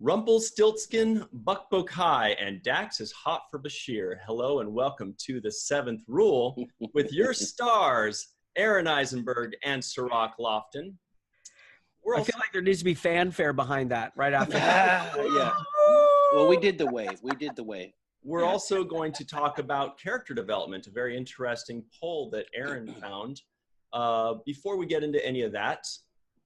Rumpelstiltskin, Buckbook High, and Dax is hot for Bashir. Hello and welcome to the Seventh Rule with your stars, Aron Eisenberg and Cirroc Lofton. I feel like there needs to be fanfare behind that right after. Yeah. Well, we did the wave. We're also going to talk about character development, a very interesting poll that Aron found. Before we get into any of that,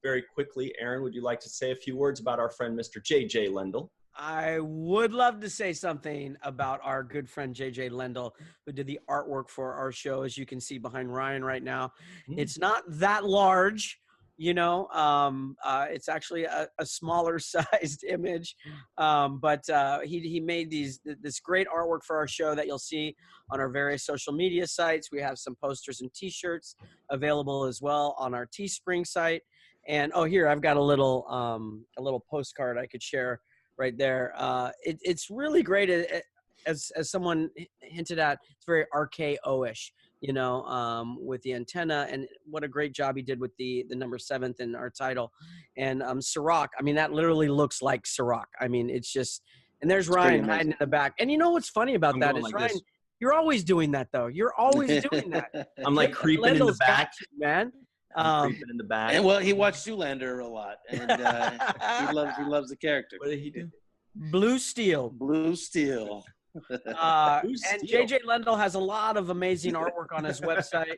very quickly, Aron, would you like to say a few words about our friend, Mr. J.J. Lendl? I would love to say something about our good friend J.J. Lendl, who did the artwork for our show, as you can see behind Ryan right now. It's not that large, you know. It's actually a smaller sized image, but he made this great artwork for our show that you'll see on our various social media sites. We have some posters and T-shirts available as well on our Teespring site. And here I've got a little postcard I could share right there. It's really great. As someone hinted at, it's very RKO-ish, you know, with the antenna, and what a great job he did with the number 7th in our title. And Cirroc, I mean, that literally looks like Cirroc. I mean, it's just, and there's Ryan hiding in the back. And you know what's funny about that is, like, Ryan, you're always doing that though. You're always doing that. I'm like creeping in the back, man. Creeping in the back. And well, he watched Zoolander a lot, and he loves the character. What did he do? Blue Steel. Blue Steel. And J.J. Lendl has a lot of amazing artwork on his website.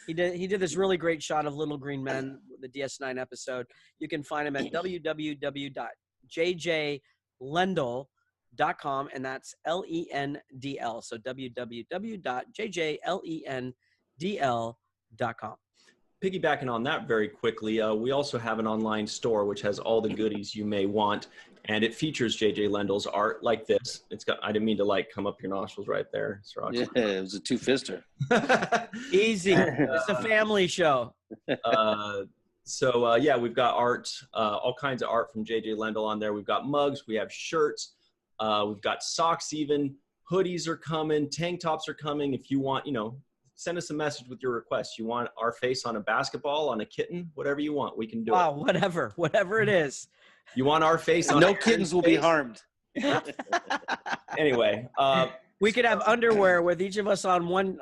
He did this really great shot of Little Green Men, the DS9 episode. You can find him at www.jjlendl.com, and that's Lendl. So www.jjlendl.com. Piggybacking on that very quickly, we also have an online store which has all the goodies you may want, and it features J.J. Lendl's art like this. It's got, I didn't mean to like come up your nostrils right there. Yeah, it was a two-fister. Easy. It's a family show. Yeah, we've got art, all kinds of art from J.J. Lendl on there. We've got mugs, we have shirts, we've got socks even, hoodies are coming, tank tops are coming. If you want, you know, send us a message with your request. You want our face on a basketball, on a kitten, whatever you want, we can do it. Wow, whatever it is. You want our face on no kittens will be harmed. Anyway, we could have underwear with each of us on one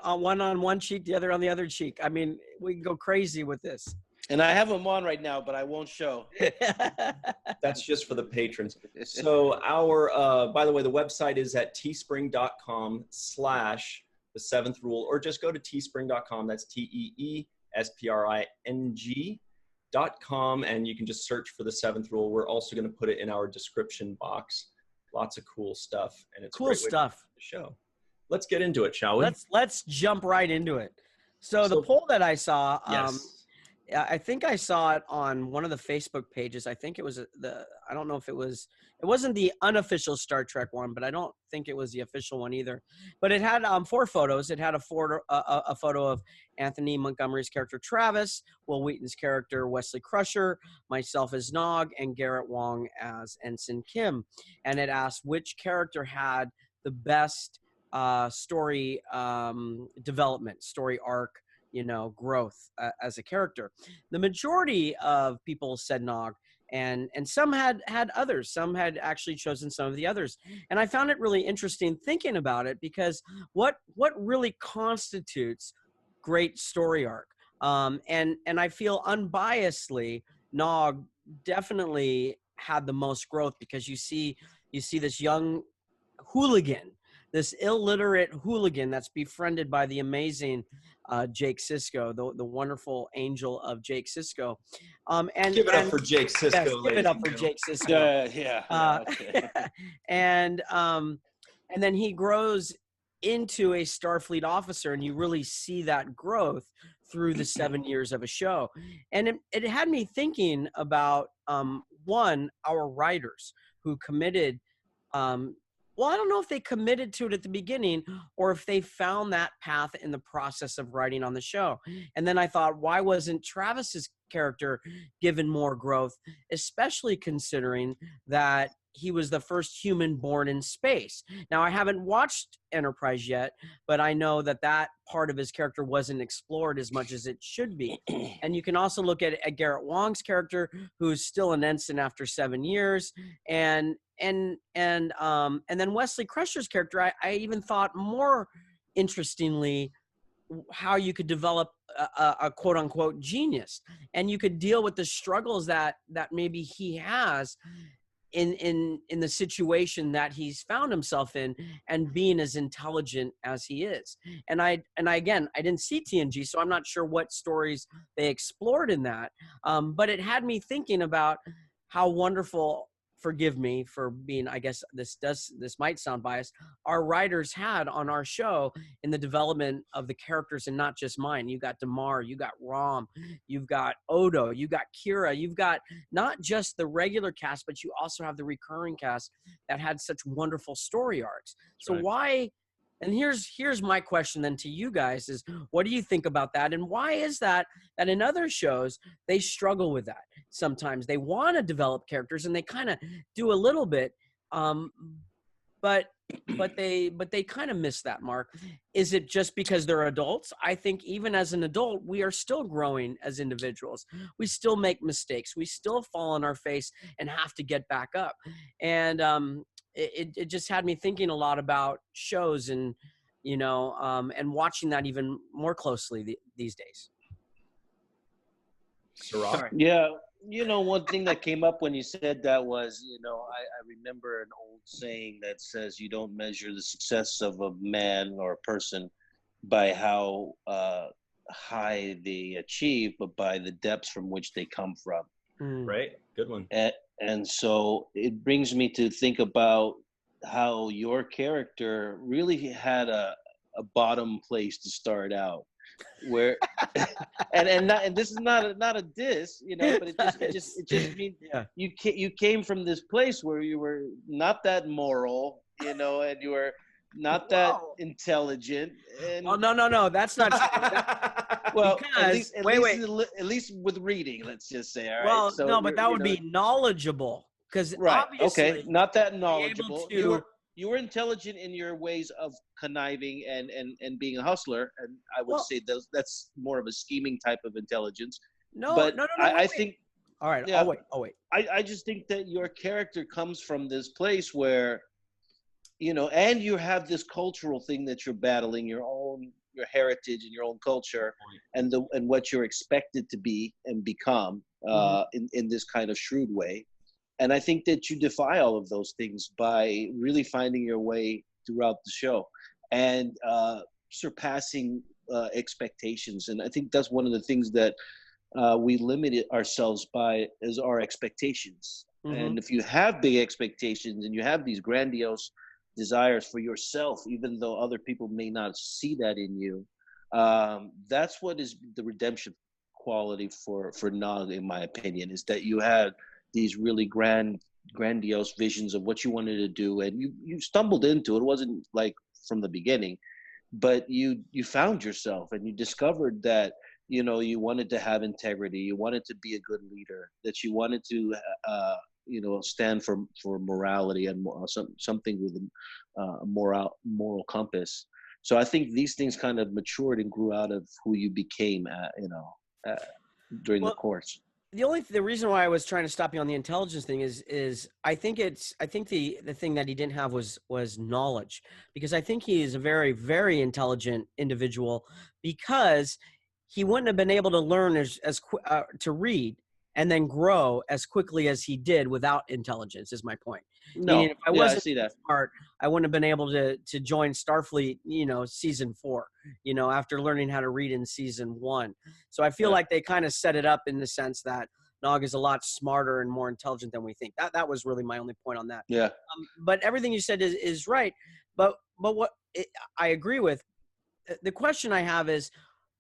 cheek, the other on the other cheek. I mean, we can go crazy with this. And I have them on right now, but I won't show. That's just for the patrons. So our, by the way, the website is at teespring.com/the seventh rule, or just go to teespring.com. That's TEESPRING.com, and you can just search for the seventh rule. We're also going to put it in our description box. Lots of cool stuff, and it's cool stuff. The show. Let's get into it, shall we? Let's jump right into it. So the poll that I saw, yes. I think I saw it on one of the Facebook pages. I think it was I don't know if it wasn't the unofficial Star Trek one, but I don't think it was the official one either. But it had 4 photos. It had a photo of Anthony Montgomery's character Travis, Will Wheaton's character Wesley Crusher, myself as Nog, and Garrett Wong as Ensign Kim. And it asked which character had the best story development, story arc, you know, growth as a character. The majority of people said Nog, and some had others. Some had actually chosen some of the others. And I found it really interesting thinking about it, because what really constitutes great story arc? And I feel unbiasedly, Nog definitely had the most growth, because you see this young hooligan, this illiterate hooligan that's befriended by the amazing Jake Sisko, the wonderful angel of Jake Sisko. And give it up for Jake Sisko. Yes, give it up for Jake Sisko. Okay. And then he grows into a Starfleet officer, and you really see that growth through the 7 years of a show. And it had me thinking about one, our writers who committed. Well, I don't know if they committed to it at the beginning or if they found that path in the process of writing on the show. And then I thought, why wasn't Travis's character given more growth, especially considering that he was the first human born in space? Now, I haven't watched Enterprise yet, but I know that part of his character wasn't explored as much as it should be. And you can also look at Garrett Wong's character, who's still an ensign after 7 years. And then Wesley Crusher's character, I even thought more interestingly how you could develop a quote unquote genius, and you could deal with the struggles that maybe he has in the situation that he's found himself in, and being as intelligent as he is. And I again, I didn't see TNG, so I'm not sure what stories they explored in that. But it had me thinking about how wonderful, forgive me for being, I guess this might sound biased, our writers had on our show in the development of the characters, and not just mine. You got Damar, you got Rom, you've got Odo, you got Kira, you've got not just the regular cast, but you also have the recurring cast that had such wonderful story arcs. So why, and here's my question then to you guys is, what do you think about that? And why is that in other shows, they struggle with that? Sometimes they want to develop characters and they kind of do a little bit, but they kind of miss that mark. Is it just because they're adults? I think even as an adult, we are still growing as individuals. We still make mistakes. We still fall on our face and have to get back up. And it just had me thinking a lot about shows, and and watching that even more closely these days. Cirroc? Yeah, one thing that came up when you said that was, I remember an old saying that says you don't measure the success of a man or a person by how high they achieve, but by the depths from which they come from. Right, good one. And so it brings me to think about how your character really had a bottom place to start out, where and this is not a diss, but it just means you came from this place where you were not that moral, and you were not that intelligent. And, oh no, that's not well, because, at least with reading, let's just say. All right. Well, so no, but that would be knowledgeable, because obviously, not that knowledgeable. To, you were intelligent in your ways of conniving and being a hustler, and I would say that's more of a scheming type of intelligence. No, I think. All right, yeah, I'll wait. I just think that your character comes from this place where, and you have this cultural thing that you're battling, your heritage and your own culture, and what you're expected to be and become in this kind of shrewd way. And I think that you defy all of those things by really finding your way throughout the show and surpassing expectations. And I think that's one of the things that we limit ourselves by, is our expectations. And if you have big expectations and you have these grandiose desires for yourself, even though other people may not see that in you, that's what is the redemption quality for Nog, in my opinion, is that you had these really grandiose visions of what you wanted to do, and you stumbled into it. It wasn't like from the beginning, but you found yourself, and you discovered that you wanted to have integrity, you wanted to be a good leader, that you wanted to stand for morality and something with a moral compass. So I think these things kind of matured and grew out of who you became during the course. The reason why I was trying to stop you on the intelligence thing is I think the thing that he didn't have was knowledge, because I think he is a very, very intelligent individual, because he wouldn't have been able to learn to read and then grow as quickly as he did without intelligence, is my point. No, meaning if I wasn't see that. smart, I wouldn't have been able to join Starfleet, season 4, after learning how to read in season 1. So I feel like they kind of set it up in the sense that Nog is a lot smarter and more intelligent than we think. That was really my only point on that. Yeah. But everything you said is right. But what I agree with. The question I have is,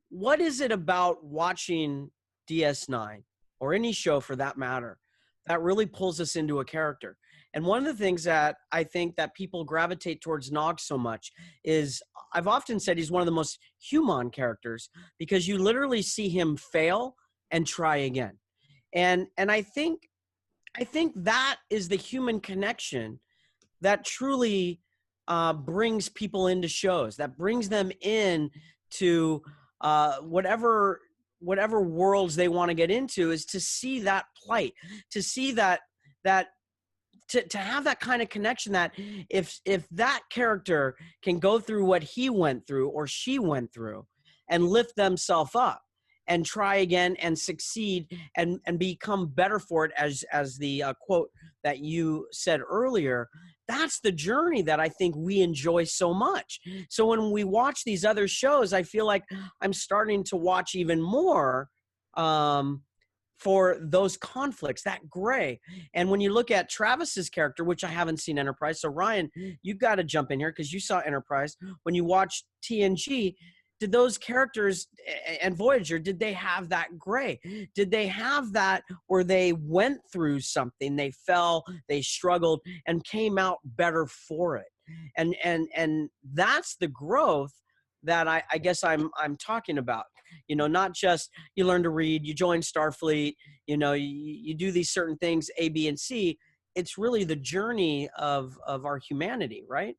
what is it about watching DS9 or any show for that matter that really pulls us into a character? And one of the things that I think that people gravitate towards Nog so much is, I've often said he's one of the most human characters, because you literally see him fail and try again. And I think that is the human connection that truly brings people into shows, that brings them in to whatever worlds they want to get into, is to see that plight, to see that to have that kind of connection, that if that character can go through what he went through or she went through and lift themselves up and try again and succeed and become better for it, as the quote that you said earlier, that's the journey that I think we enjoy so much. So when we watch these other shows, I feel like I'm starting to watch even more for those conflicts, that gray. And when you look at Travis's character, which I haven't seen Enterprise, so Ryan, you've got to jump in here because you saw Enterprise. When you watched TNG, did those characters and Voyager, did they have that gray? Did they have that where they went through something, they fell, they struggled, and came out better for it? And that's the growth that I guess I'm talking about. You know, not just you learn to read, you join Starfleet, you know, you do these certain things, A, B, and C. It's really the journey of our humanity, right?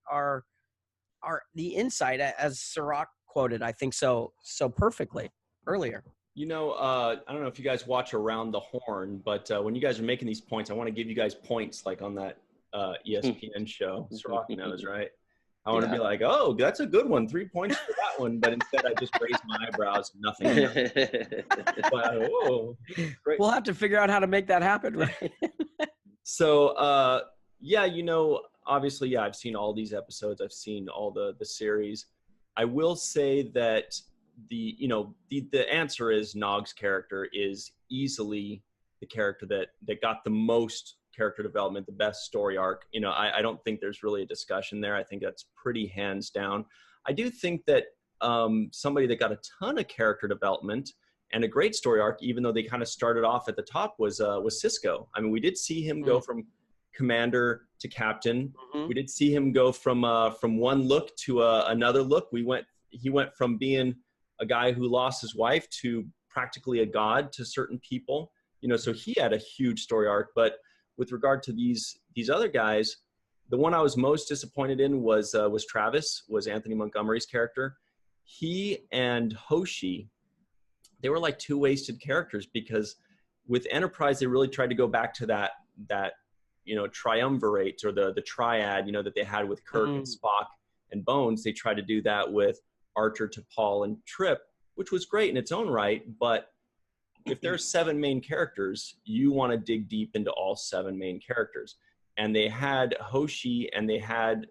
The insight, as Cirroc quoted, I think so perfectly earlier. You know, I don't know if you guys watch Around the Horn, but when you guys are making these points, I want to give you guys points like on that ESPN show. Cirroc knows, right? I want to be like, oh, that's a good one. 3 points for that one. But instead, I just raise my eyebrows and nothing else. But, oh, great. We'll have to figure out how to make that happen, right? So, yeah, you know, obviously, yeah, I've seen all these episodes. I've seen all the series. I will say that the answer is Nog's character is easily the character that got the most character development, the best story arc. You know, I don't think there's really a discussion there. I think that's pretty hands down. I do think that somebody that got a ton of character development and a great story arc, even though they kind of started off at the top, was Sisko. I mean, we did see him go from commander to captain. We did see him go from one look to another look. He went from being a guy who lost his wife to practically a god to certain people. You know, so he had a huge story arc. But with regard to these other guys, the one I was most disappointed in was Travis, was Anthony Montgomery's character. He and Hoshi, they were like two wasted characters, because with Enterprise, they really tried to go back to that you know, triumvirate, or the triad, you know, that they had with Kirk and Spock and Bones. They tried to do that with Archer, T'Pol, and Trip, which was great in its own right. But if there's 7 main characters, you want to dig deep into all 7 main characters. And they had Hoshi and they had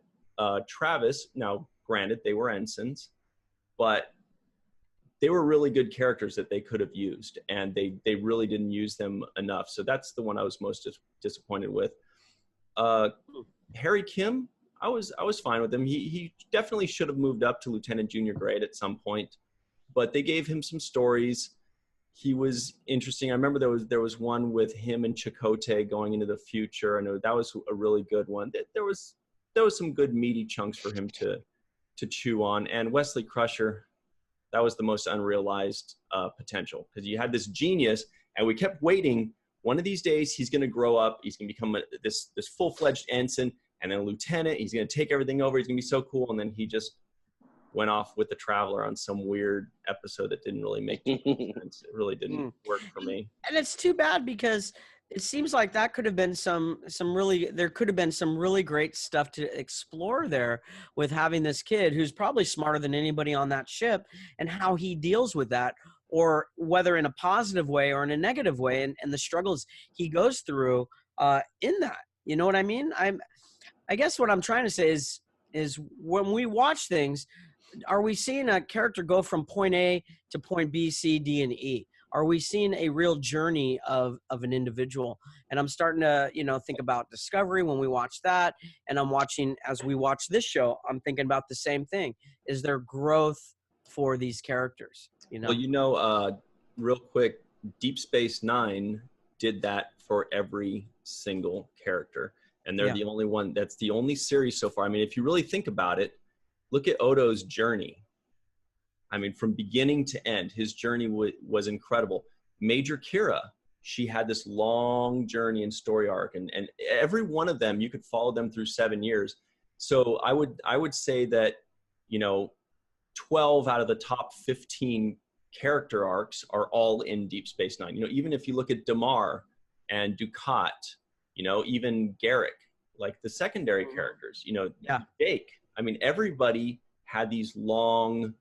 Travis. Now, granted, they were ensigns, but they were really good characters that they could have used, and they really didn't use them enough. So that's the one I was most disappointed with. Harry Kim, I was fine with him. He definitely should have moved up to Lieutenant Junior grade at some point, but they gave him some stories. He was interesting. I remember there was one with him and Chakotay going into the future, and that was a really good one. There was some good meaty chunks for him to chew on. And Wesley Crusher, that was the most unrealized potential, because you had this genius, and we kept waiting. One of these days, he's going to grow up. He's going to become this full-fledged ensign, and then a lieutenant. He's going to take everything over. He's going to be so cool. And then he just went off with the Traveler on some weird episode that didn't really make sense. It really didn't work for me. And it's too bad, because it seems like that could have been there could have been some really great stuff to explore there with having this kid who's probably smarter than anybody on that ship, and how he deals with that, or whether in a positive way or in a negative way, and the struggles he goes through in that. You know what I mean? I guess what I'm trying to say is when we watch things, are we seeing a character go from point A to point B, C, D, and E? Are we seeing a real journey of an individual? And I'm starting to, you know, think about Discovery when we watch that. And I'm watching, as we watch this show, I'm thinking about the same thing. Is there growth for these characters? You know? Well, you know, real quick, Deep Space Nine did that for every single character. And they're the only one, that's the only series so far. I mean, if you really think about it, look at Odo's journey. I mean, from beginning to end, his journey was incredible. Major Kira, she had this long journey and story arc, and every one of them, you could follow them through 7 years. So I would say that, you know, 12 out of the top 15 character arcs are all in Deep Space Nine. You know, even if you look at Damar and Dukat, you know, even Garrick, like the secondary characters, you know, Yeah. Jake. I mean, everybody had these long,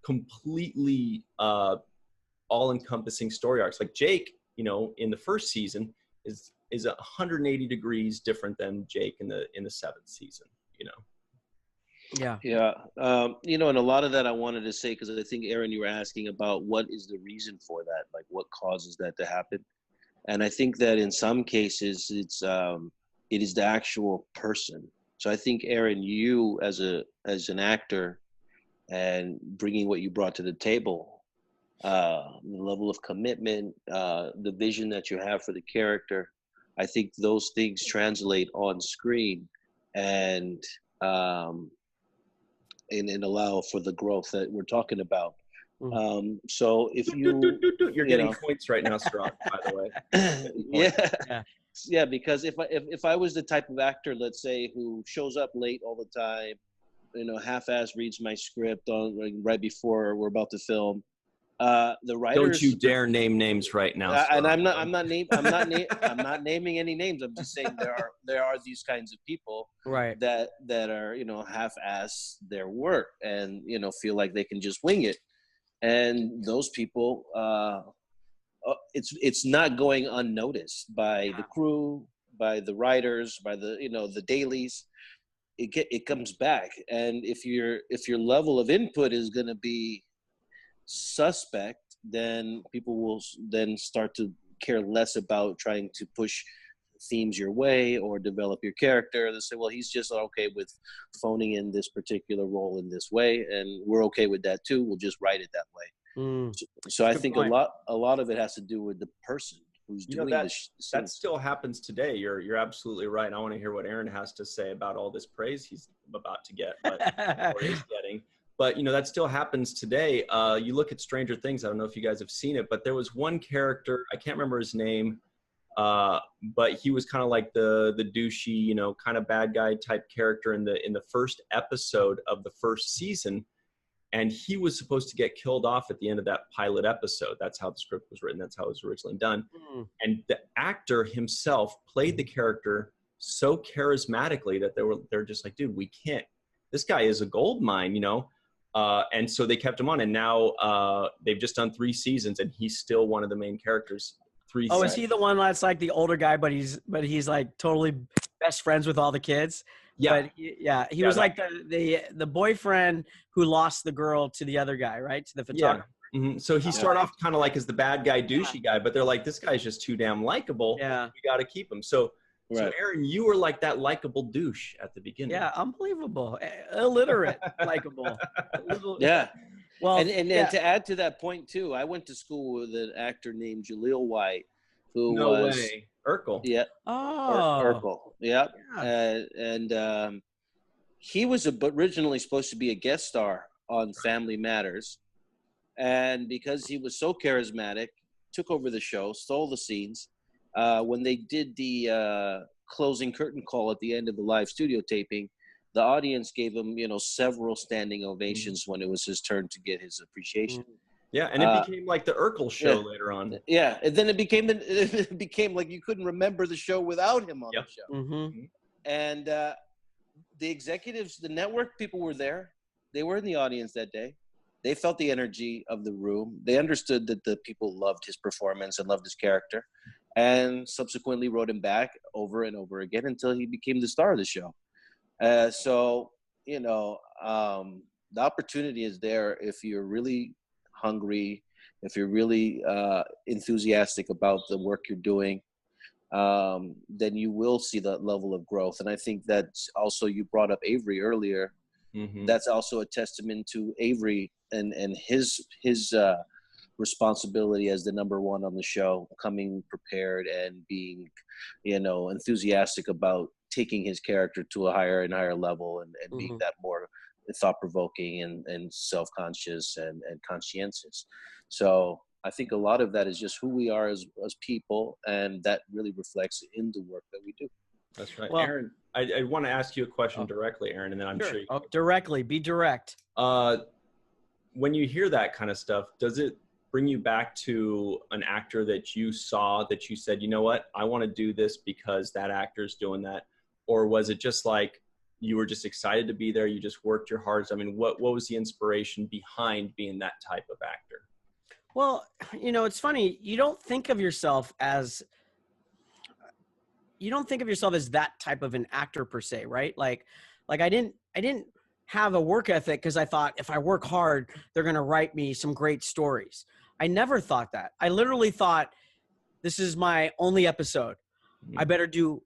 completely all-encompassing story arcs. Like Jake, you know, in the first season is 180 degrees different than Jake in the 7th season, you know. Yeah. Yeah. You know, and a lot of that I wanted to say, because I think, Aaron, you were asking about what is the reason for that, like what causes that to happen. And I think that in some cases it is the actual person. So I think, Aaron, you as an actor and bringing what you brought to the table, the level of commitment, the vision that you have for the character, I think those things translate on screen and allow for the growth that we're talking about. So if You're getting points right now, Cirroc, by the way. Yeah, because if I was the type of actor, let's say, who shows up late all the time, you know, half-ass reads my script right before we're about to film, the writers. Don't you dare name names right now, Cirroc. And I'm not naming any names. I'm just saying there are these kinds of people, right, that are, you know, half-ass their work and, you know, feel like they can just wing it. And those people, it's not going unnoticed by the crew, by the writers, by the, you know, the dailies. It comes back, and if your level of input is going to be suspect, then people will then start to care less about trying to push themes your way or develop your character. They say, well, he's just okay with phoning in this particular role in this way, and we're okay with that too. We'll just write it that way. So I think a lot of it has to do with the person who's doing this. That still happens today. You're absolutely right. And I want to hear what Aaron has to say about all this praise he's about to get, or is getting. But, you know, that still happens today. You look at Stranger Things. I don't know if you guys have seen it, but there was one character, I can't remember his name, but he was kind of like the douchey, you know, kind of bad guy type character in the first episode of the first season. And he was supposed to get killed off at the end of that pilot episode. That's how the script was written. That's how it was originally done. And the actor himself played the character so charismatically that they're just like, dude, we can't. This guy is a gold mine, you know. And so they kept him on, and now they've just done 3 seasons, and he's still one of the main characters. Is he the one that's like the older guy, but he's like totally best friends with all the kids? Yeah, but he was like the boyfriend who lost the girl to the other guy, right? To the photographer. Yeah. Mm-hmm. So he started off kind of like as the bad guy, douchey guy, but they're like, this guy's just too damn likable. Yeah, we got to keep him. So Aaron, you were like that likable douche at the beginning. Yeah, unbelievable, illiterate, likable. Yeah. Well, and to add to that point too, I went to school with an actor named Jaleel White, who was Urkel. Yeah. Oh. Urkel. Yeah. And he was originally supposed to be a guest star on Family Matters, and because he was so charismatic, took over the show, stole the scenes. When they did the closing curtain call at the end of the live studio taping, the audience gave him, you know, several standing ovations when it was his turn to get his appreciation. Yeah, and it became like the Urkel show later on. Yeah, and then it became like you couldn't remember the show without him on the show. Mm-hmm. And the executives, the network people were there. They were in the audience that day. They felt the energy of the room. They understood that the people loved his performance and loved his character, and subsequently wrote him back over and over again until he became the star of the show. So, you know, the opportunity is there if you're really hungry, if you're really enthusiastic about the work you're doing, then you will see that level of growth. And I think that's also, you brought up Avery earlier. Mm-hmm. That's also a testament to Avery and his responsibility as the number one on the show, coming prepared and being, you know, enthusiastic about taking his character to a higher and higher level, and mm-hmm. being that more thought-provoking and self-conscious and conscientious. So I think a lot of that is just who we are as people, and that really reflects in the work that we do. That's right. Well, Aaron, I want to ask you a question directly, Aaron, and then I'm sure you can. Directly. Be direct. When you hear that kind of stuff, does it bring you back to an actor that you saw that you said, you know what, I want to do this because that actor's doing that? or was it just like you were just excited to be there, you just worked your hardest? I mean, what was the inspiration behind being that type of actor? Well, you know, it's funny. You don't think of yourself as that type of an actor per se, right? Like I didn't have a work ethic because I thought if I work hard, they're going to write me some great stories. I never thought that. I literally thought, this is my only episode. I better do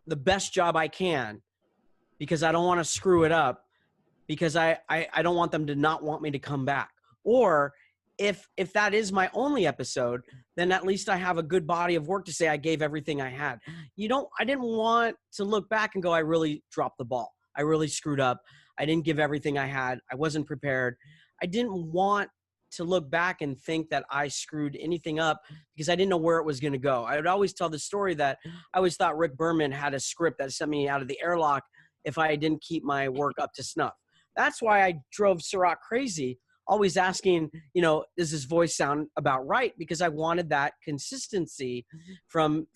the best job I can because I don't want to screw it up, because I don't want them to not want me to come back. Or if that is my only episode, then at least I have a good body of work to say I gave everything I had. I didn't want to look back and go, I really dropped the ball. I really screwed up. I didn't give everything I had. I wasn't prepared. I didn't want to look back and think that I screwed anything up because I didn't know where it was going to go. I would always tell the story that I always thought Rick Berman had a script that sent me out of the airlock if I didn't keep my work up to snuff. That's why I drove Cirroc crazy, always asking, you know, does his voice sound about right? Because I wanted that consistency from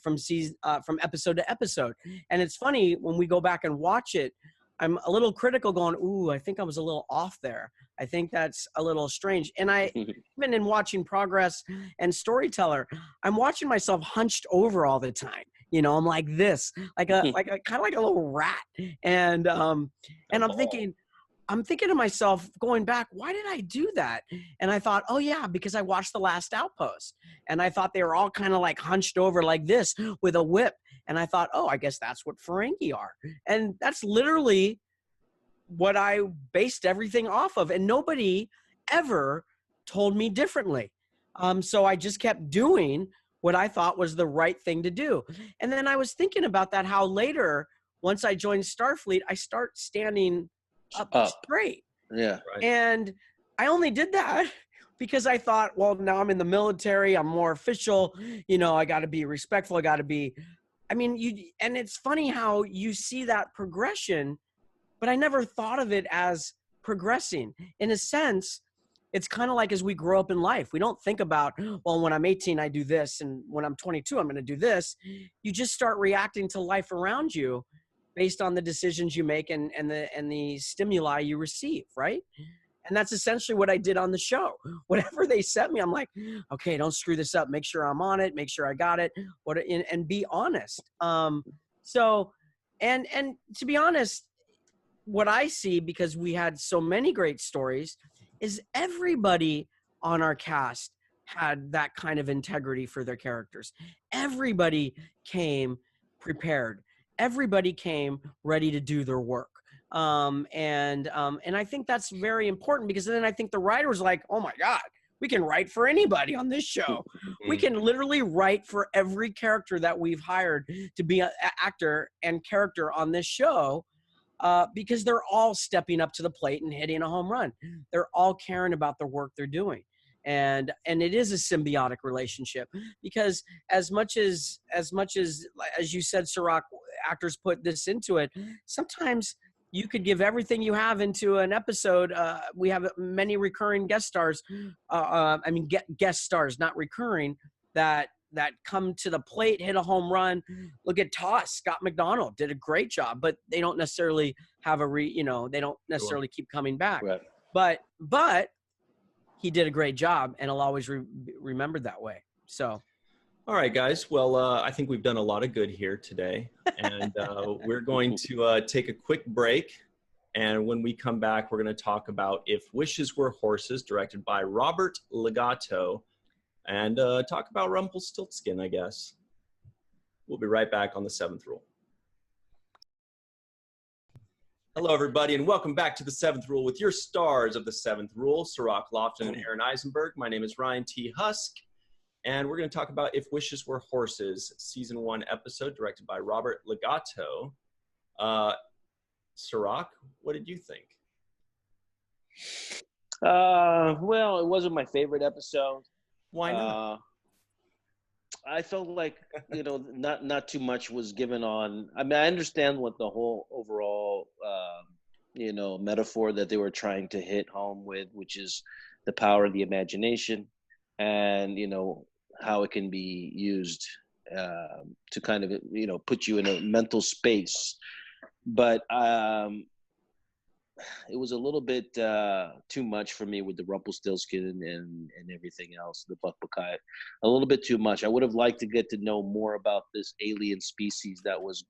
episode to episode. And it's funny, when we go back and watch it, I'm a little critical going, ooh, I think I was a little off there. I think that's a little strange. And even in watching Progress and Storyteller, I'm watching myself hunched over all the time. You know, I'm like this, like a kind of like a little rat. And I'm thinking to myself, going back, why did I do that? And I thought, oh yeah, because I watched The Last Outpost, and I thought they were all kind of like hunched over like this with a whip. And I thought, oh, I guess that's what Ferengi are. And that's literally what I based everything off of. And nobody ever told me differently. So I just kept doing what I thought was the right thing to do. And then I was thinking about that, how later, once I joined Starfleet, I start standing up straight. Yeah. Right. And I only did that because I thought, well, now I'm in the military, I'm more official, you know, I got to be respectful, and it's funny how you see that progression, but I never thought of it as progressing. In a sense, it's kind of like as we grow up in life, we don't think about, well, when I'm 18, I do this, and when I'm 22, I'm going to do this. You just start reacting to life around you based on the decisions you make and the stimuli you receive, right? And that's essentially what I did on the show. Whatever they sent me, I'm like, okay, don't screw this up. Make sure I'm on it. Make sure I got it. And be honest. So, and to be honest, what I see, because we had so many great stories, is everybody on our cast had that kind of integrity for their characters. Everybody came prepared. Everybody came ready to do their work. And I think that's very important, because then I think the writers are like, oh my God, we can write for anybody on this show. We can literally write for every character that we've hired to be an actor and character on this show, because they're all stepping up to the plate and hitting a home run. They're all caring about the work they're doing. And it is a symbiotic relationship, because as much as you said, Cirroc, actors put this into it, sometimes you could give everything you have into an episode. We have many recurring guest stars. Guest stars, not recurring, that come to the plate, hit a home run. Look at Toss. Scott McDonald did a great job, but they don't necessarily have they don't necessarily keep coming back. Right. But he did a great job, and I'll always remembered that way. So. All right, guys. Well, I think we've done a lot of good here today, and we're going to take a quick break. And when we come back, we're going to talk about If Wishes Were Horses, directed by Robert Legato, and talk about Rumpelstiltskin, I guess. We'll be right back on The Seventh Rule. Hello, everybody, and welcome back to The Seventh Rule with your stars of The Seventh Rule, Cirroc Lofton and Aron Eisenberg. My name is Ryan T. Husk. And we're going to talk about If Wishes Were Horses, Season 1 episode, directed by Robert Legato. Cirroc, what did you think? Well, it wasn't my favorite episode. Why not? I felt like, not too much was given on. I mean, I understand what the whole overall, metaphor that they were trying to hit home with, which is the power of the imagination, and, how it can be used to kind of, put you in a mental space but it was a little bit too much for me with the Rumpelstiltskin and everything else, the Buckbuckeye. A little bit too much. I would have liked to get to know more about this alien species that was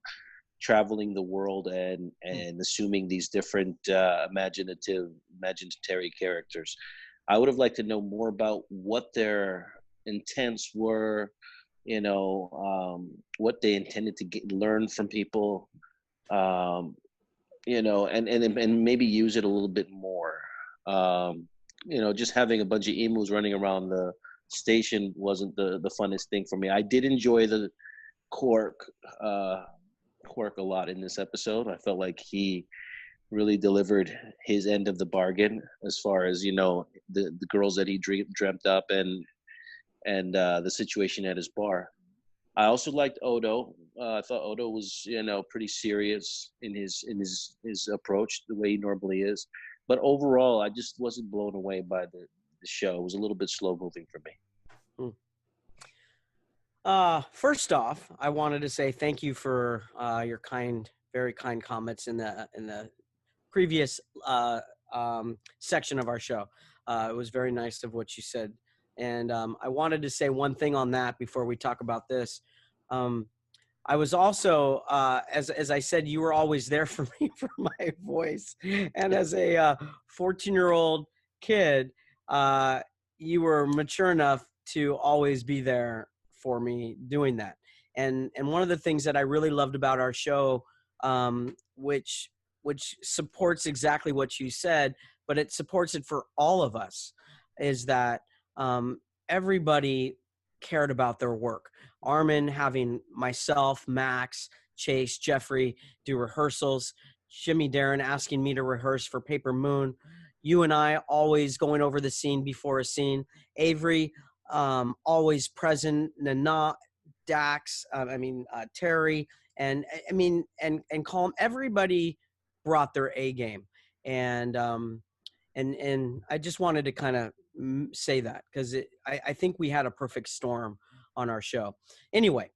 traveling the world and assuming these different imaginary characters. I would have liked to know more about what their intents were, what they intended to learn from people. And maybe use it a little bit more. Just having a bunch of emus running around the station wasn't the funnest thing for me. I did enjoy the Quark a lot in this episode. I felt like he really delivered his end of the bargain as far as, the girls that he dreamt up and the situation at his bar. I also liked Odo. I thought Odo was, pretty serious in his approach, the way he normally is. But overall, I just wasn't blown away by the show. It was a little bit slow moving for me. First off, I wanted to say thank you for your very kind comments in the previous section of our show. It was very nice of what you said. And I wanted to say one thing on that before we talk about this. I was also, as I said, you were always there for me for my voice. And as a 14-year-old kid, you were mature enough to always be there for me doing that. And one of the things that I really loved about our show, which supports exactly what you said, but it supports it for all of us, is that everybody cared about their work. Armin having myself, Max, Chase, Jeffrey do rehearsals, Jimmy Darren asking me to rehearse for Paper Moon, you and I always going over the scene before a scene, Avery always present, Nana, Dax, Terry, and Colm. Everybody brought their A game, and I just wanted to kind of say that because I think we had a perfect storm on our show. Anyway,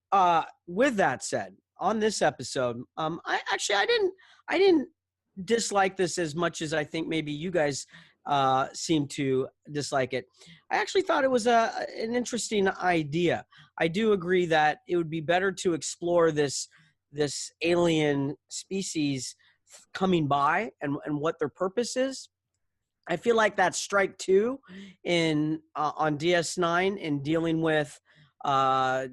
with that said, on this episode, I didn't dislike this as much as I think maybe you guys seem to dislike it. I actually thought it was an interesting idea. I do agree that it would be better to explore this alien species coming by and what their purpose is. I feel like that's strike two on DS9 in dealing with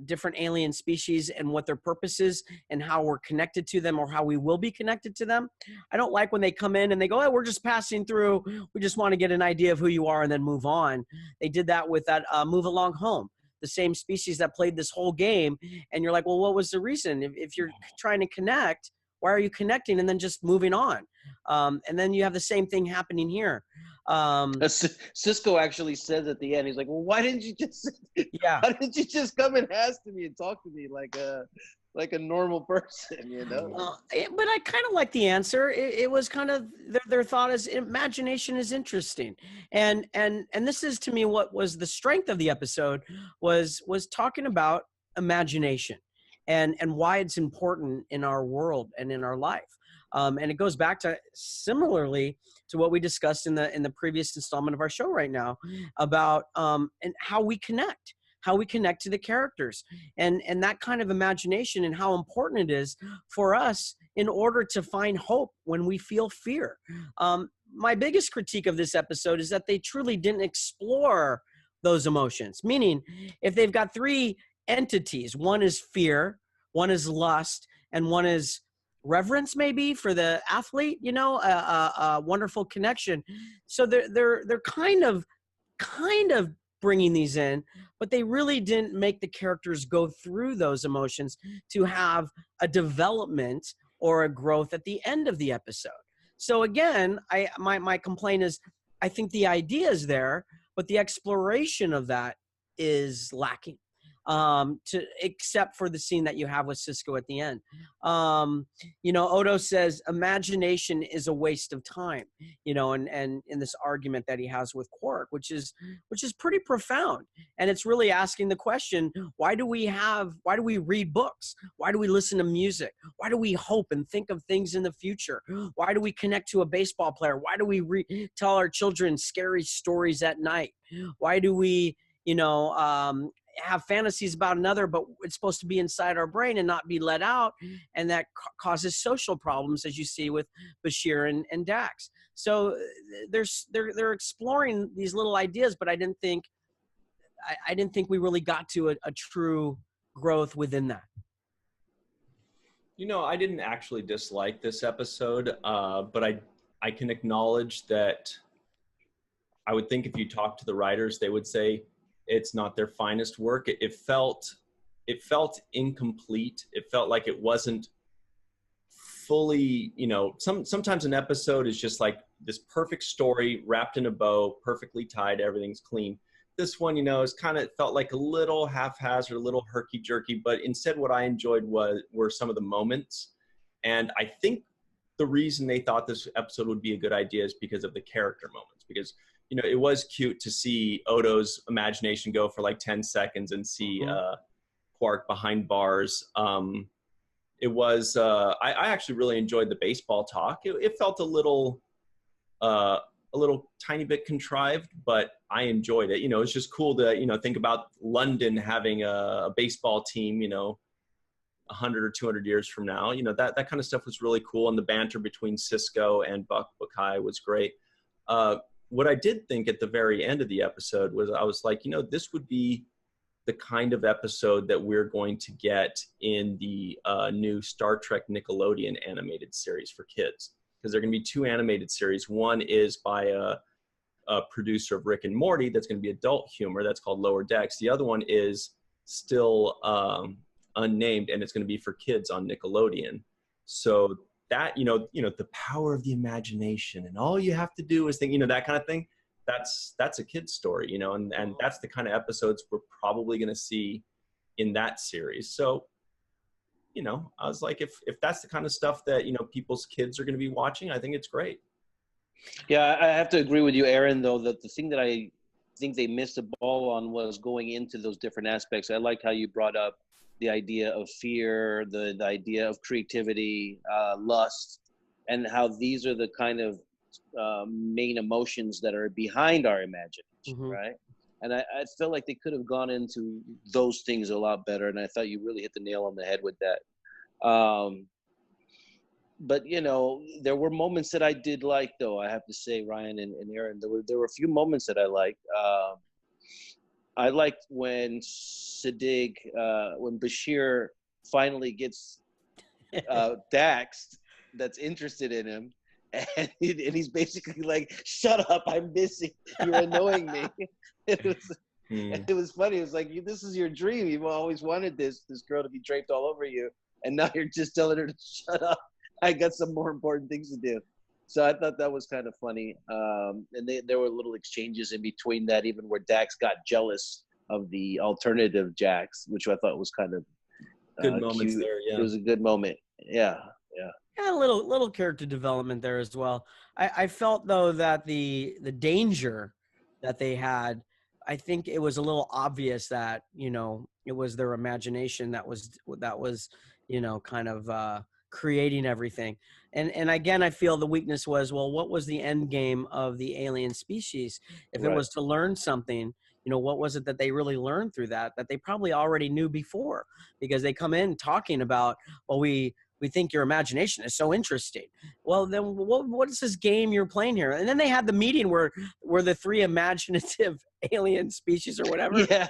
different alien species and what their purpose is and how we're connected to them or how we will be connected to them. I don't like when they come in and they go, "Oh, we're just passing through. We just want to get an idea of who you are and then move on." They did that with that Move Along Home, the same species that played this whole game. And you're like, well, what was the reason? If you're trying to connect, why are you connecting and then just moving on? And then you have the same thing happening here. Sisko actually says at the end, he's like, "Well, why didn't you just come and ask me and talk to me like a normal person, But I kind of like the answer. It was kind of their thought is imagination is interesting, and this is to me what was the strength of the episode was talking about imagination and why it's important in our world and in our life. And it goes back to similarly to what we discussed in the previous installment of our show right now about and how we connect to the characters and that kind of imagination and how important it is for us in order to find hope when we feel fear. My biggest critique of this episode is that they truly didn't explore those emotions, meaning if they've got three entities, one is fear, one is lust, and one is reverence maybe for the athlete, a wonderful connection. So they're kind of bringing these in, but they really didn't make the characters go through those emotions to have a development or a growth at the end of the episode. So again, my complaint is I think the idea is there, but the exploration of that is lacking. except for the scene that you have with Sisko at the end. Odo says imagination is a waste of time, and in this argument that he has with Quark, which is pretty profound. And it's really asking the question, why do we read books? Why do we listen to music? Why do we hope and think of things in the future? Why do we connect to a baseball player? Why do we tell our children scary stories at night? Why do we, have fantasies about another, but it's supposed to be inside our brain and not be let out? And that causes social problems, as you see with Bashir and Dax. So they're exploring these little ideas, but I didn't think we really got to a true growth within that. I didn't actually dislike this episode, but I can acknowledge that I would think if you talk to the writers, they would say it's not their finest work. It felt incomplete. It felt like it wasn't fully, sometimes an episode is just like this perfect story wrapped in a bow, perfectly tied, everything's clean. This one, is kind of felt like a little haphazard, a little herky-jerky, but instead what I enjoyed were some of the moments. And I think the reason they thought this episode would be a good idea is because of the character moments, because it was cute to see Odo's imagination go for like 10 seconds and see Quark behind bars. It was, I actually really enjoyed the baseball talk. It felt a little tiny bit contrived, but I enjoyed it. It's just cool to, think about London having a baseball team, 100 or 200 years from now. That kind of stuff was really cool. And the banter between Sisko and Buckeye was great. What I did think at the very end of the episode was I was like, this would be the kind of episode that we're going to get in the new Star Trek Nickelodeon animated series for kids. Because there are going to be 2 animated series. One is by a producer of Rick and Morty that's going to be adult humor. That's called Lower Decks. The other one is still unnamed, and it's going to be for kids on Nickelodeon. So that, the power of the imagination, and all you have to do is think, that kind of thing. That's a kid's story, and that's the kind of episodes we're probably going to see in that series. So, I was like, if that's the kind of stuff that, people's kids are going to be watching, I think it's great. Yeah, I have to agree with you, Aaron, though, that the thing that I think they missed the ball on was going into those different aspects. I like how you brought up the idea of fear, the idea of creativity, lust, and how these are the kind of main emotions that are behind our imagination, right? And I felt like they could have gone into those things a lot better, and I thought you really hit the nail on the head with that. But there were moments that I did like, though. I have to say, Ryan and Aaron, there were a few moments that I liked. I liked when when Bashir finally gets Dax that's interested in him, and he's basically like, "Shut up! I'm busy. You're annoying me." It was funny. It was like, this is your dream. You've always wanted this girl to be draped all over you, and now you're just telling her to shut up. I got some more important things to do. So I thought that was kind of funny. And there were little exchanges in between that, even where Dax got jealous of the alternative Jax, which I thought was kind of good moments cute. there. Yeah, it was a good moment. Yeah. Yeah, a little character development there as well. I felt, though, that the danger that they had, I think it was a little obvious that, it was their imagination that was kind of creating everything. And again, I feel the weakness was, well, what was the end game of the alien species? If it was to learn something, what was it that they really learned through that they probably already knew before? Because they come in talking about, well, we think your imagination is so interesting. Well, then what is this game you're playing here? And then they had the meeting where the 3 imaginative alien species or whatever. Yeah,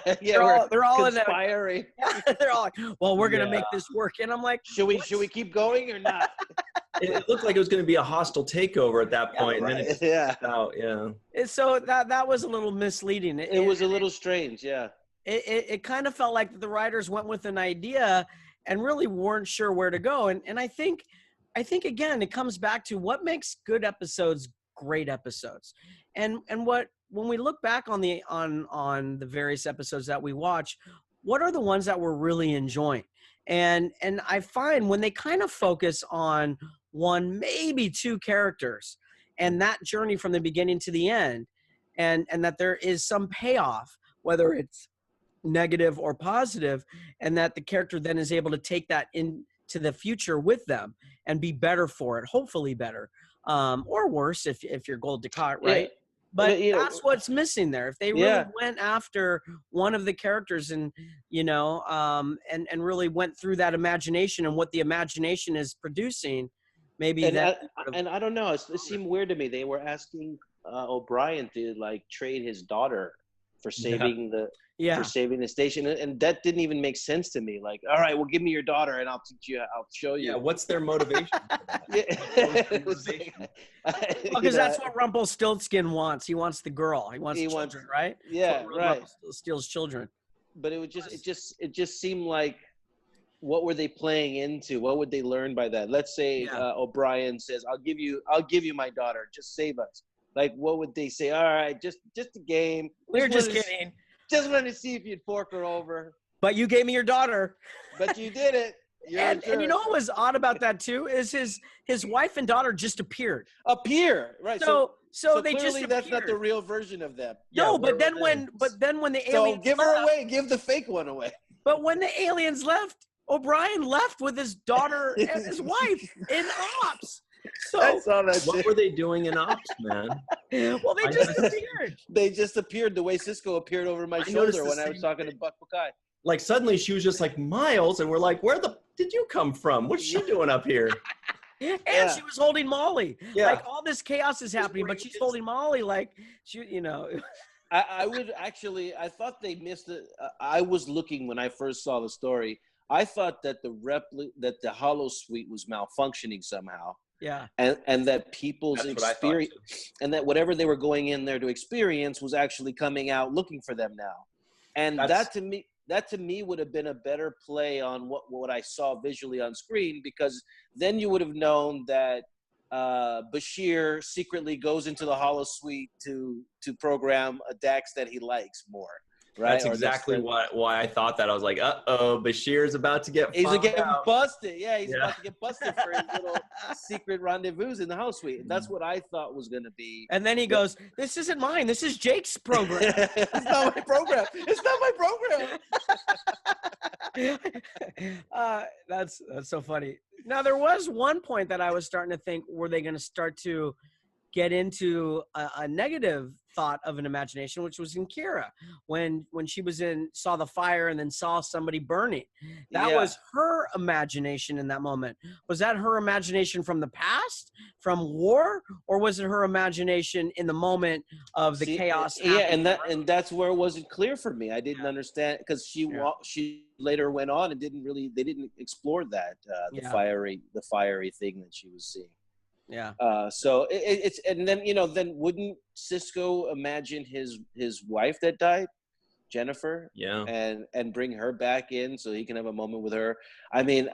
they're all conspiring. They're all like, well, we're gonna make this work. And I'm like, should we keep going or not? It looked like it was going to be a hostile takeover at that point. Right. And then So that was a little misleading. It was a little strange. Yeah. It kind of felt like the writers went with an idea and really weren't sure where to go. And I think again, it comes back to what makes good episodes great episodes. And when we look back on the various episodes that we watch, what are the ones that we're really enjoying? And I find when they kind of focus on one, maybe two characters, and that journey from the beginning to the end, and that there is some payoff, whether it's negative or positive, and that the character then is able to take that into the future with them and be better for it, hopefully better, or worse if you're Gold Dukat, right? Yeah. But You know, that's what's missing there. If they really went after one of the characters and, you know, and really went through that imagination and what the imagination is producing, maybe and that. I don't know. It seemed weird to me. They were asking O'Brien to like trade his daughter for saving for saving the station, and that didn't even make sense to me. Like, all right, well, give me your daughter, and I'll teach you. I'll show you. Yeah, what's their motivation? Because that's what Rumpelstiltskin wants. He wants the girl. He wants children, right? Yeah, right. Rumpelstiltskin's children. But it just seemed like, what were they playing into? What would they learn by that? Let's say O'Brien says, "I'll give you my daughter. Just save us." Like, what would they say? All right, just a game. We're just kidding. Just wanted to see if you'd fork her over. But you gave me your daughter. But you did it. And you know what was odd about that too is his wife and daughter just appeared. Right. So they clearly just appeared. That's not the real version of them. No, but then when the aliens give her away, give the fake one away. But when the aliens left, O'Brien left with his daughter and his wife in ops. So I saw that. What were they doing in ops, man? Well, they just appeared. They just appeared the way Sisko appeared over my shoulder when I was talking to Buck Buckeye. Like suddenly she was just like Miles, and we're like, where did you come from? What's she doing up here? And she was holding Molly. Yeah. Like all this chaos is happening, but she's holding Molly like she, you know. I would actually, I thought they missed it. I was looking when I first saw the story. I thought that the Hollow Suite was malfunctioning somehow. Yeah. And that people's experience, and that whatever they were going in there to experience was actually coming out looking for them now. And that to me would have been a better play on what I saw visually on screen, because then you would have known that Bashir secretly goes into the Hollow Suite to program a Dax that he likes more. Right? That's exactly why I thought that. I was like, Bashir's about to get busted. Yeah, he's about to get busted for his little secret rendezvous in the House Suite. That's what I thought was going to be. And then he goes, "This isn't mine. This is Jake's program." It's not my program. It's not my program. That's so funny. Now, there was one point that I was starting to think, were they going to start to get into a negative thought of an imagination, which was in Kira when she saw the fire and then saw somebody burning. That was her imagination in that moment. Was that her imagination from the past, from war, or was it her imagination in the moment of the chaos? Yeah, and that's where it wasn't clear for me. I didn't understand, because she later went on and they didn't explore that the fiery thing that she was seeing. Yeah. So it's and then then wouldn't Sisko imagine his wife that died, Jennifer? Yeah. And bring her back in so he can have a moment with her. I mean,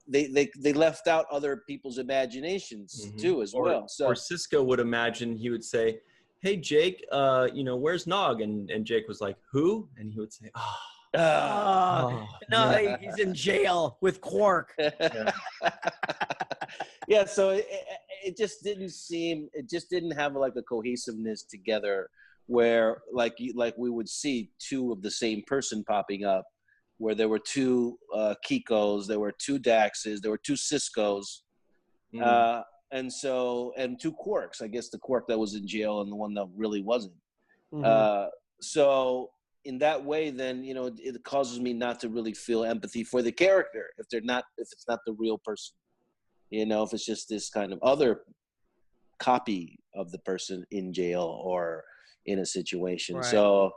they left out other people's imaginations too as well. So or Sisko would imagine, he would say, "Hey Jake, where's Nog?" And Jake was like, "Who?" And he would say, No, he's in jail with Quark. Yeah, so it just didn't have like a cohesiveness together where like we would see two of the same person popping up, where there were two Kikos, there were two Daxes, there were two Siskos, and two Quarks. I guess the Quark that was in jail and the one that really wasn't. So in that way, then it causes me not to really feel empathy for the character if it's not the real person. If it's just this kind of other copy of the person in jail or in a situation. Right. So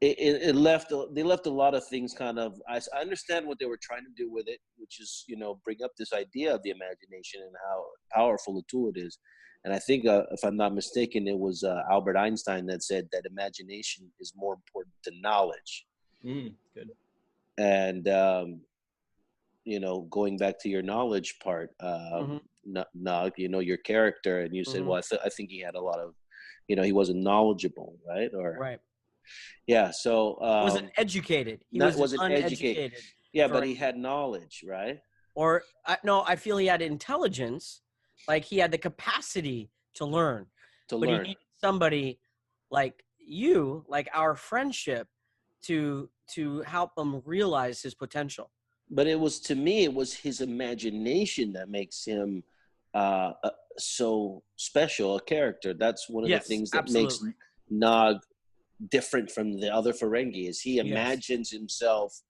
they left a lot of things kind of, I understand what they were trying to do with it, which is, bring up this idea of the imagination and how powerful a tool it is. And I think, if I'm not mistaken, it was Albert Einstein that said that imagination is more important than knowledge. Good. And, going back to your knowledge part, Nog, your character, and you said, well, I think he had a lot of, he wasn't knowledgeable, right? Right. Yeah. So Wasn't educated. He wasn't uneducated. educated. Yeah, but he had knowledge, right? Or no, I feel he had intelligence, like he had the capacity to learn. But he needed somebody like you, like our friendship, to help him realize his potential. But it was, to me, it was his imagination that makes him so special a character. That's one of the things that makes Nog different from the other Ferengi, is he imagines himself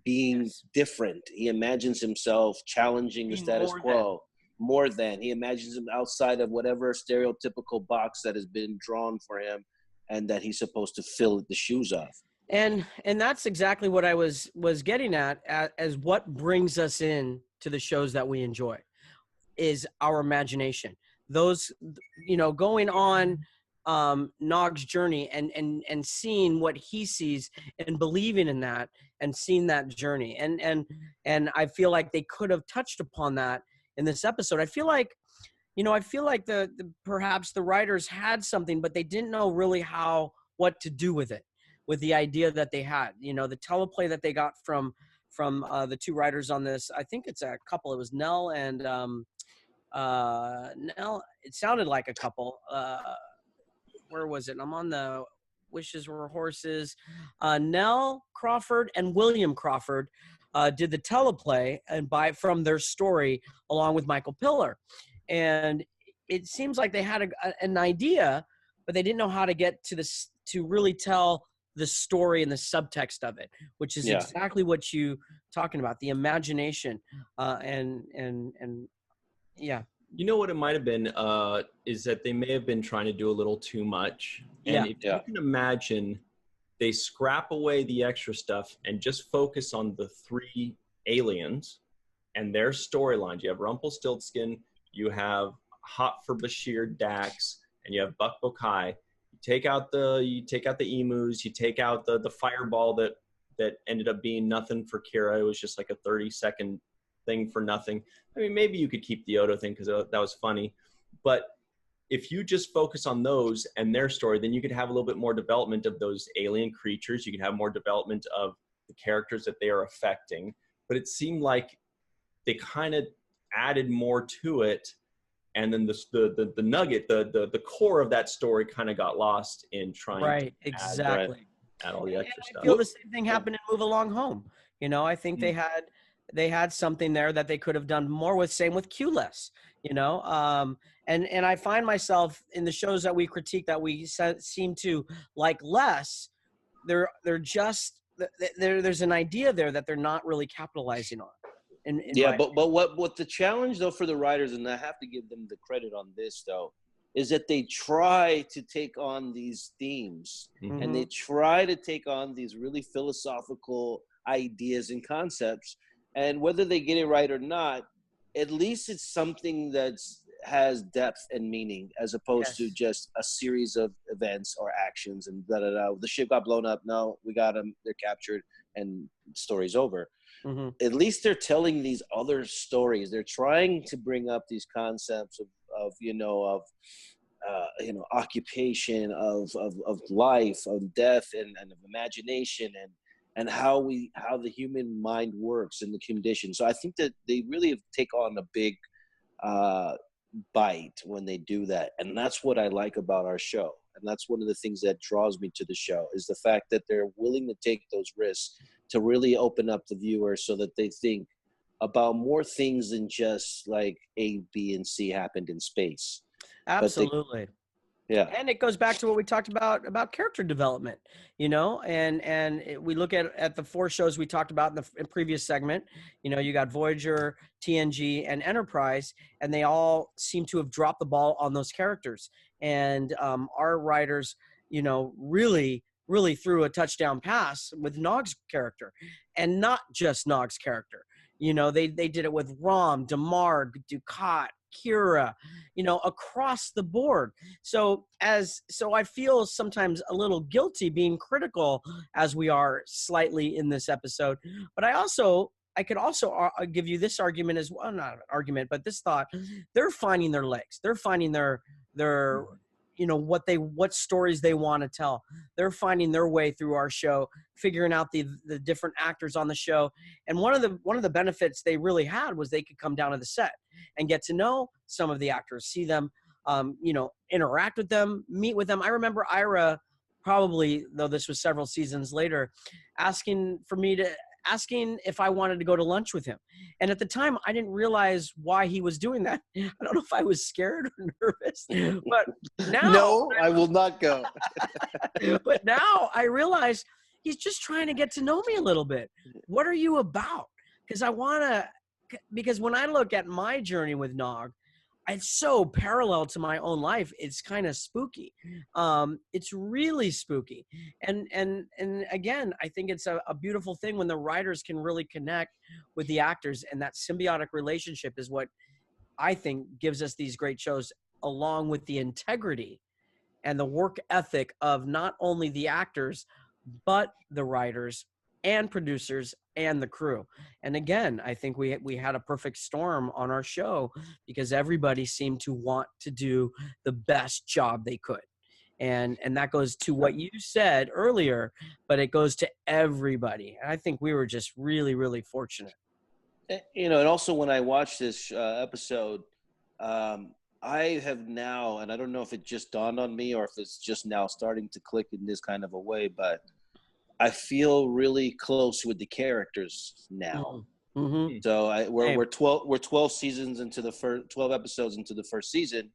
being different. He imagines himself challenging the status quo. More than he imagines him outside of whatever stereotypical box that has been drawn for him, and that he's supposed to fill the shoes off. And that's exactly what I was getting at as what brings us in to the shows that we enjoy is our imagination. Those, going on Nog's journey and seeing what he sees and believing in that and seeing that journey. And I feel like they could have touched upon that in this episode. I feel like the perhaps the writers had something, but they didn't know really what to do with it, with the idea that they had. The teleplay that they got from the two writers on this, I think it's a couple. It was Nell and Nell. It sounded like a couple. Where was it? I'm on the Wishes Were Horses. Nell Crawford and William Crawford did the teleplay and from their story along with Michael Piller. And it seems like they had an idea, but they didn't know how to get to really tell the story and the subtext of it, which is exactly what you talking about, the imagination. And yeah. You know what it might have been is that they may have been trying to do a little too much. And if you can imagine, they scrap away the extra stuff and just focus on the three aliens and their storylines. You have Rumpelstiltskin, you have Hot for Bashir Dax, and you have Buck Bokai. You take out the emus, you take out the fireball that ended up being nothing for Kira. It was just like a 30-second thing for nothing. I mean, maybe you could keep the Odo thing because that was funny, but if you just focus on those and their story, then you could have a little bit more development of those alien creatures. You could have more development of the characters that they are affecting. But it seemed like they kind of added more to it, and then the nugget, the core of that story, kind of got lost in trying to add all the extra stuff. I feel the same thing happened in Move Along Home. I think they had something there that they could have done more with. Same with Q-less, and I find myself in the shows that we critique that we seem to like less. There's an idea there that they're not really capitalizing on. But what the challenge though for the writers, and I have to give them the credit on this though, is that they try to take on these themes and they try to take on these really philosophical ideas and concepts. And whether they get it right or not, at least it's something that has depth and meaning, as opposed to just a series of events or actions and the ship got blown up. No, we got them. They're captured and story's over. At least they're telling these other stories. They're trying to bring up these concepts of occupation, of life, of death, and of imagination, and how the human mind works and the condition. So I think that they really take on a big bite when they do that. And that's what I like about our show. And that's one of the things that draws me to the show, is the fact that they're willing to take those risks to really open up the viewer so that they think about more things than just like A, B, and C happened in space. Absolutely. Yeah. And it goes back to what we talked about character development, and we look at the four shows we talked about in the previous segment. You got Voyager, TNG, and Enterprise, and they all seem to have dropped the ball on those characters. And our writers, really, really threw a touchdown pass with Nog's character, and not just Nog's character. They did it with Rom, Damar, Dukat, Kira, across the board. So I feel sometimes a little guilty being critical, as we are slightly in this episode. But I could also give you this argument as well, not an argument, but this thought: they're finding their legs. They're finding their what stories they want to tell. They're finding their way through our show, figuring out the different actors on the show. And one of the benefits they really had was they could come down to the set and get to know some of the actors, see them, interact with them, meet with them. I remember Ira, probably, though this was several seasons later, asking if I wanted to go to lunch with him. And at the time, I didn't realize why he was doing that. I don't know if I was scared or nervous, but now— No, I will not go. But now I realize he's just trying to get to know me a little bit. What are you about? Because when I look at my journey with Nog, it's so parallel to my own life. It's kind of spooky. It's really spooky. And again, I think it's a beautiful thing when the writers can really connect with the actors, and that symbiotic relationship is what I think gives us these great shows, along with the integrity and the work ethic of not only the actors, but the writers and producers and the crew. And again, I think we had a perfect storm on our show because everybody seemed to want to do the best job they could. And that goes to what you said earlier, but it goes to everybody. And I think we were just really, really fortunate. And also when I watched this episode, I have now, and I don't know if it just dawned on me or if it's just now starting to click in this kind of a way, but I feel really close with the characters now. Mm-hmm. So we're 12 seasons into the first 12 episodes into the first season,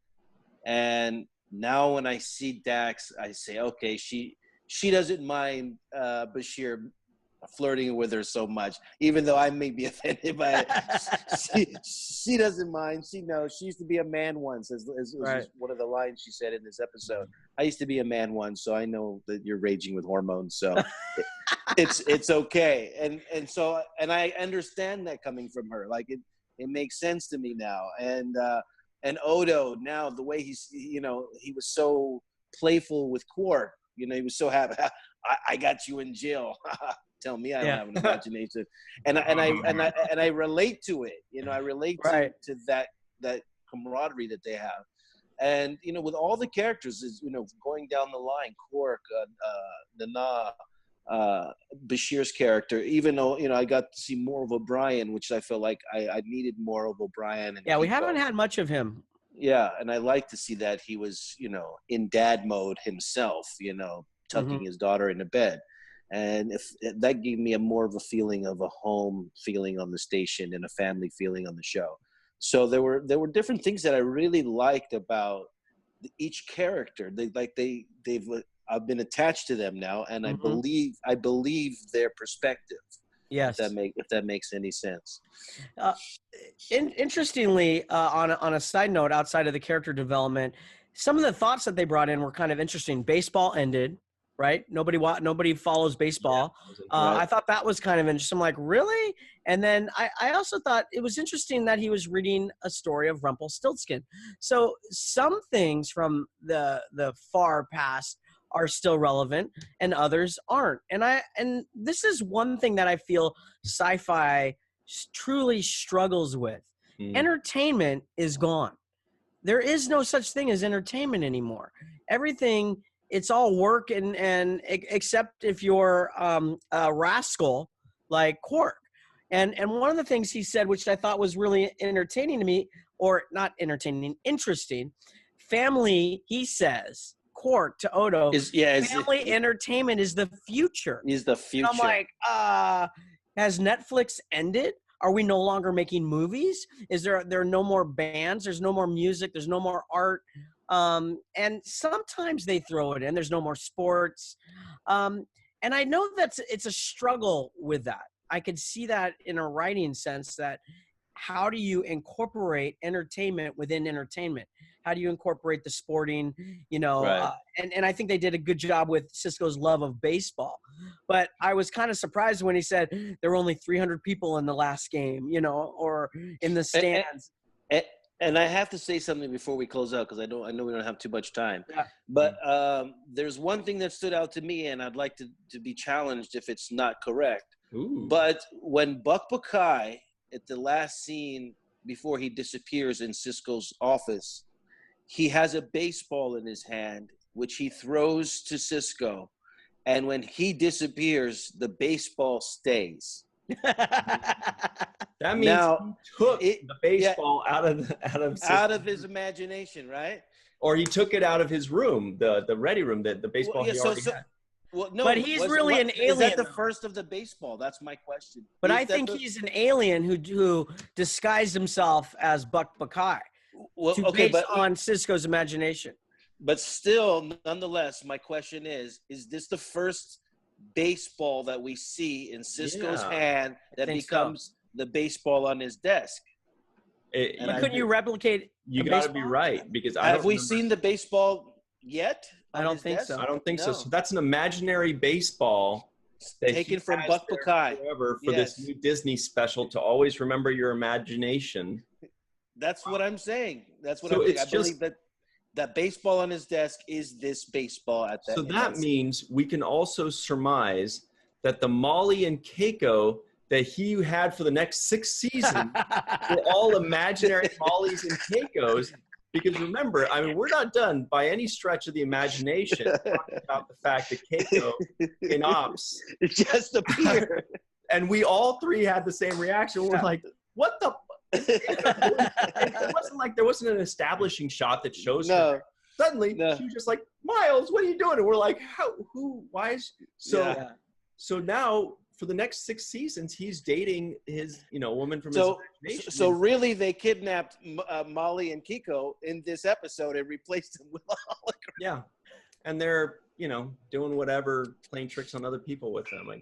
and now when I see Dax, I say, okay, she doesn't mind Bashir flirting with her so much, even though I may be offended by it. She doesn't mind. She knows she used to be a man once, as right. One of the lines she said in this episode. I used to be a man once, so I know that you're raging with hormones. So it's okay, and so I understand that coming from her. Like it makes sense to me now. And Odo now, the way he was so playful with Quark. He was so happy. I got you in jail. Tell me I don't have an imagination, and I relate to it. I relate to that camaraderie that they have, and with all the characters is going down the line, Quark, Nana, Bashir's character. Even though I got to see more of O'Brien, which I felt like I needed more of O'Brien. And we haven't had much of him. Yeah, and I like to see that he was in dad mode himself. Tucking his daughter into bed. And if that gave me more of a feeling of a home feeling on the station and a family feeling on the show. So there were different things that I really liked about each character. I've been attached to them now, and I believe their perspective. Yes, if that makes any sense. Interestingly, on a side note, outside of the character development, some of the thoughts that they brought in were kind of interesting. Baseball ended. Right? Nobody follows baseball. I thought that was kind of interesting. I'm like, really? And then I also thought it was interesting that he was reading a story of Rumpelstiltskin. So some things from the far past are still relevant and others aren't. And this is one thing that I feel sci-fi truly struggles with. Entertainment is gone. There is no such thing as entertainment anymore. Everything, it's all work and except if you're a rascal like Quark. And one of the things he said, which I thought was really entertaining to me, or not entertaining, interesting, family, he says, Quark to Odo, family entertainment is the future. Is the future. And I'm like, has Netflix ended? Are we no longer making movies? There are no more bands? There's no more music. There's no more art. And sometimes they throw it in. There's no more sports. And I know it's a struggle with that. I could see that in a writing sense, that how do you incorporate entertainment within entertainment? How do you incorporate the sporting, Right. And I think they did a good job with Sisko's love of baseball. But I was kind of surprised when he said there were only 300 people in the last game, or in the stands. And I have to say something before we close out, because I know we don't have too much time. Yeah. But there's one thing that stood out to me, and I'd like to be challenged if it's not correct. Ooh. But when Buck Buckeye, at the last scene before he disappears in Sisko's office, he has a baseball in his hand, which he throws to Sisko. And when he disappears, the baseball stays. That means Now, he took the baseball out of out of his imagination, right? or he took it out of his room, the ready room, the baseball he already had. Well, no, But he's really an alien. Is that the first of the baseball? That's my question. But I think he's an alien who disguised himself as Buck Bakai. Well, Based on Sisko's imagination. But still, nonetheless, my question is this the first baseball that we see in Sisko's hand that becomes the baseball on his desk? Couldn't you replicate? You got to be right, because have we seen the baseball yet? I don't think so. I don't think so. So that's an imaginary baseball taken from Buck Bakai for this new Disney special to always remember your imagination. That's what I'm saying. That's what I'm saying. I believe that baseball on his desk is this baseball at that. So that means we can also surmise that the Molly and Keiko that he had for the next 6 seasons were all imaginary Mollys and Keikos. Because remember, I mean, we're not done by any stretch of the imagination talking about the fact that Keiko in Ops just appeared. And we all three had the same reaction. We're like, what the? It wasn't like there wasn't an establishing shot that shows her. Suddenly, she was just like, Miles, what are you doing? And we're like, why is so now for the next 6 seasons, he's dating his, woman from his imagination. So really, they kidnapped Molly and Keiko in this episode and replaced them with a hologram. Yeah, and they're doing whatever, playing tricks on other people with them, I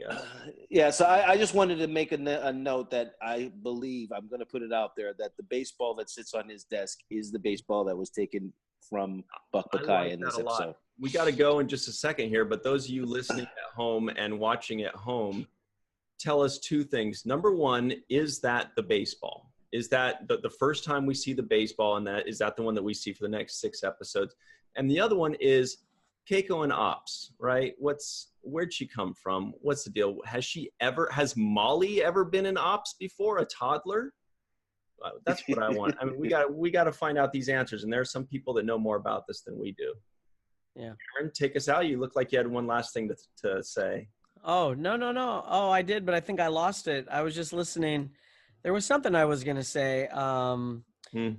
guess. So I just wanted to make a note that I believe, I'm going to put it out there, that the baseball that sits on his desk is the baseball that was taken from Buck Bakai in this episode. We got to go in just a second here, but those of you listening at home and watching at home, tell us 2 things. Number 1, is that the baseball? Is that the first time we see the baseball, and is that the one that we see for the next 6 episodes? And the other one is Keiko and Ops, right? Where'd she come from? What's the deal? Has Molly ever been in Ops before, a toddler? That's what I want. I mean, we got to find out these answers, and there are some people that know more about this than we do. Yeah. Aaron, take us out. You look like you had one last thing to say. Oh, no. Oh, I did, but I think I lost it. I was just listening. There was something I was going to say. Well, we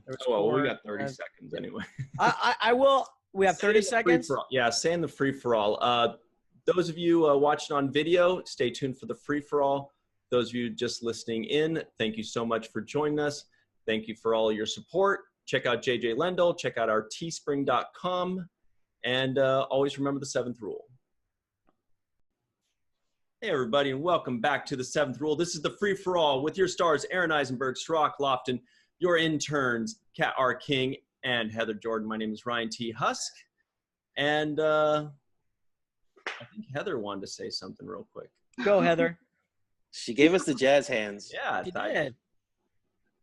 got 30 seconds anyway. I will. We have 30 seconds? Yeah, saying the free-for-all. Those of you watching on video, stay tuned for the free-for-all. Those of you just listening in, thank you so much for joining us. Thank you for all your support. Check out JJ Lendl. Check out our teespring.com. And always remember the 7th rule. Hey, everybody, and welcome back to the 7th rule. This is the free-for-all with your stars, Aron Eisenberg, Cirroc Lofton, your interns, Kat R. King, and Heather Jordan. My name is Ryan T. Husk. And I think Heather wanted to say something real quick. Go, Heather. She gave us the jazz hands. Yeah, she did.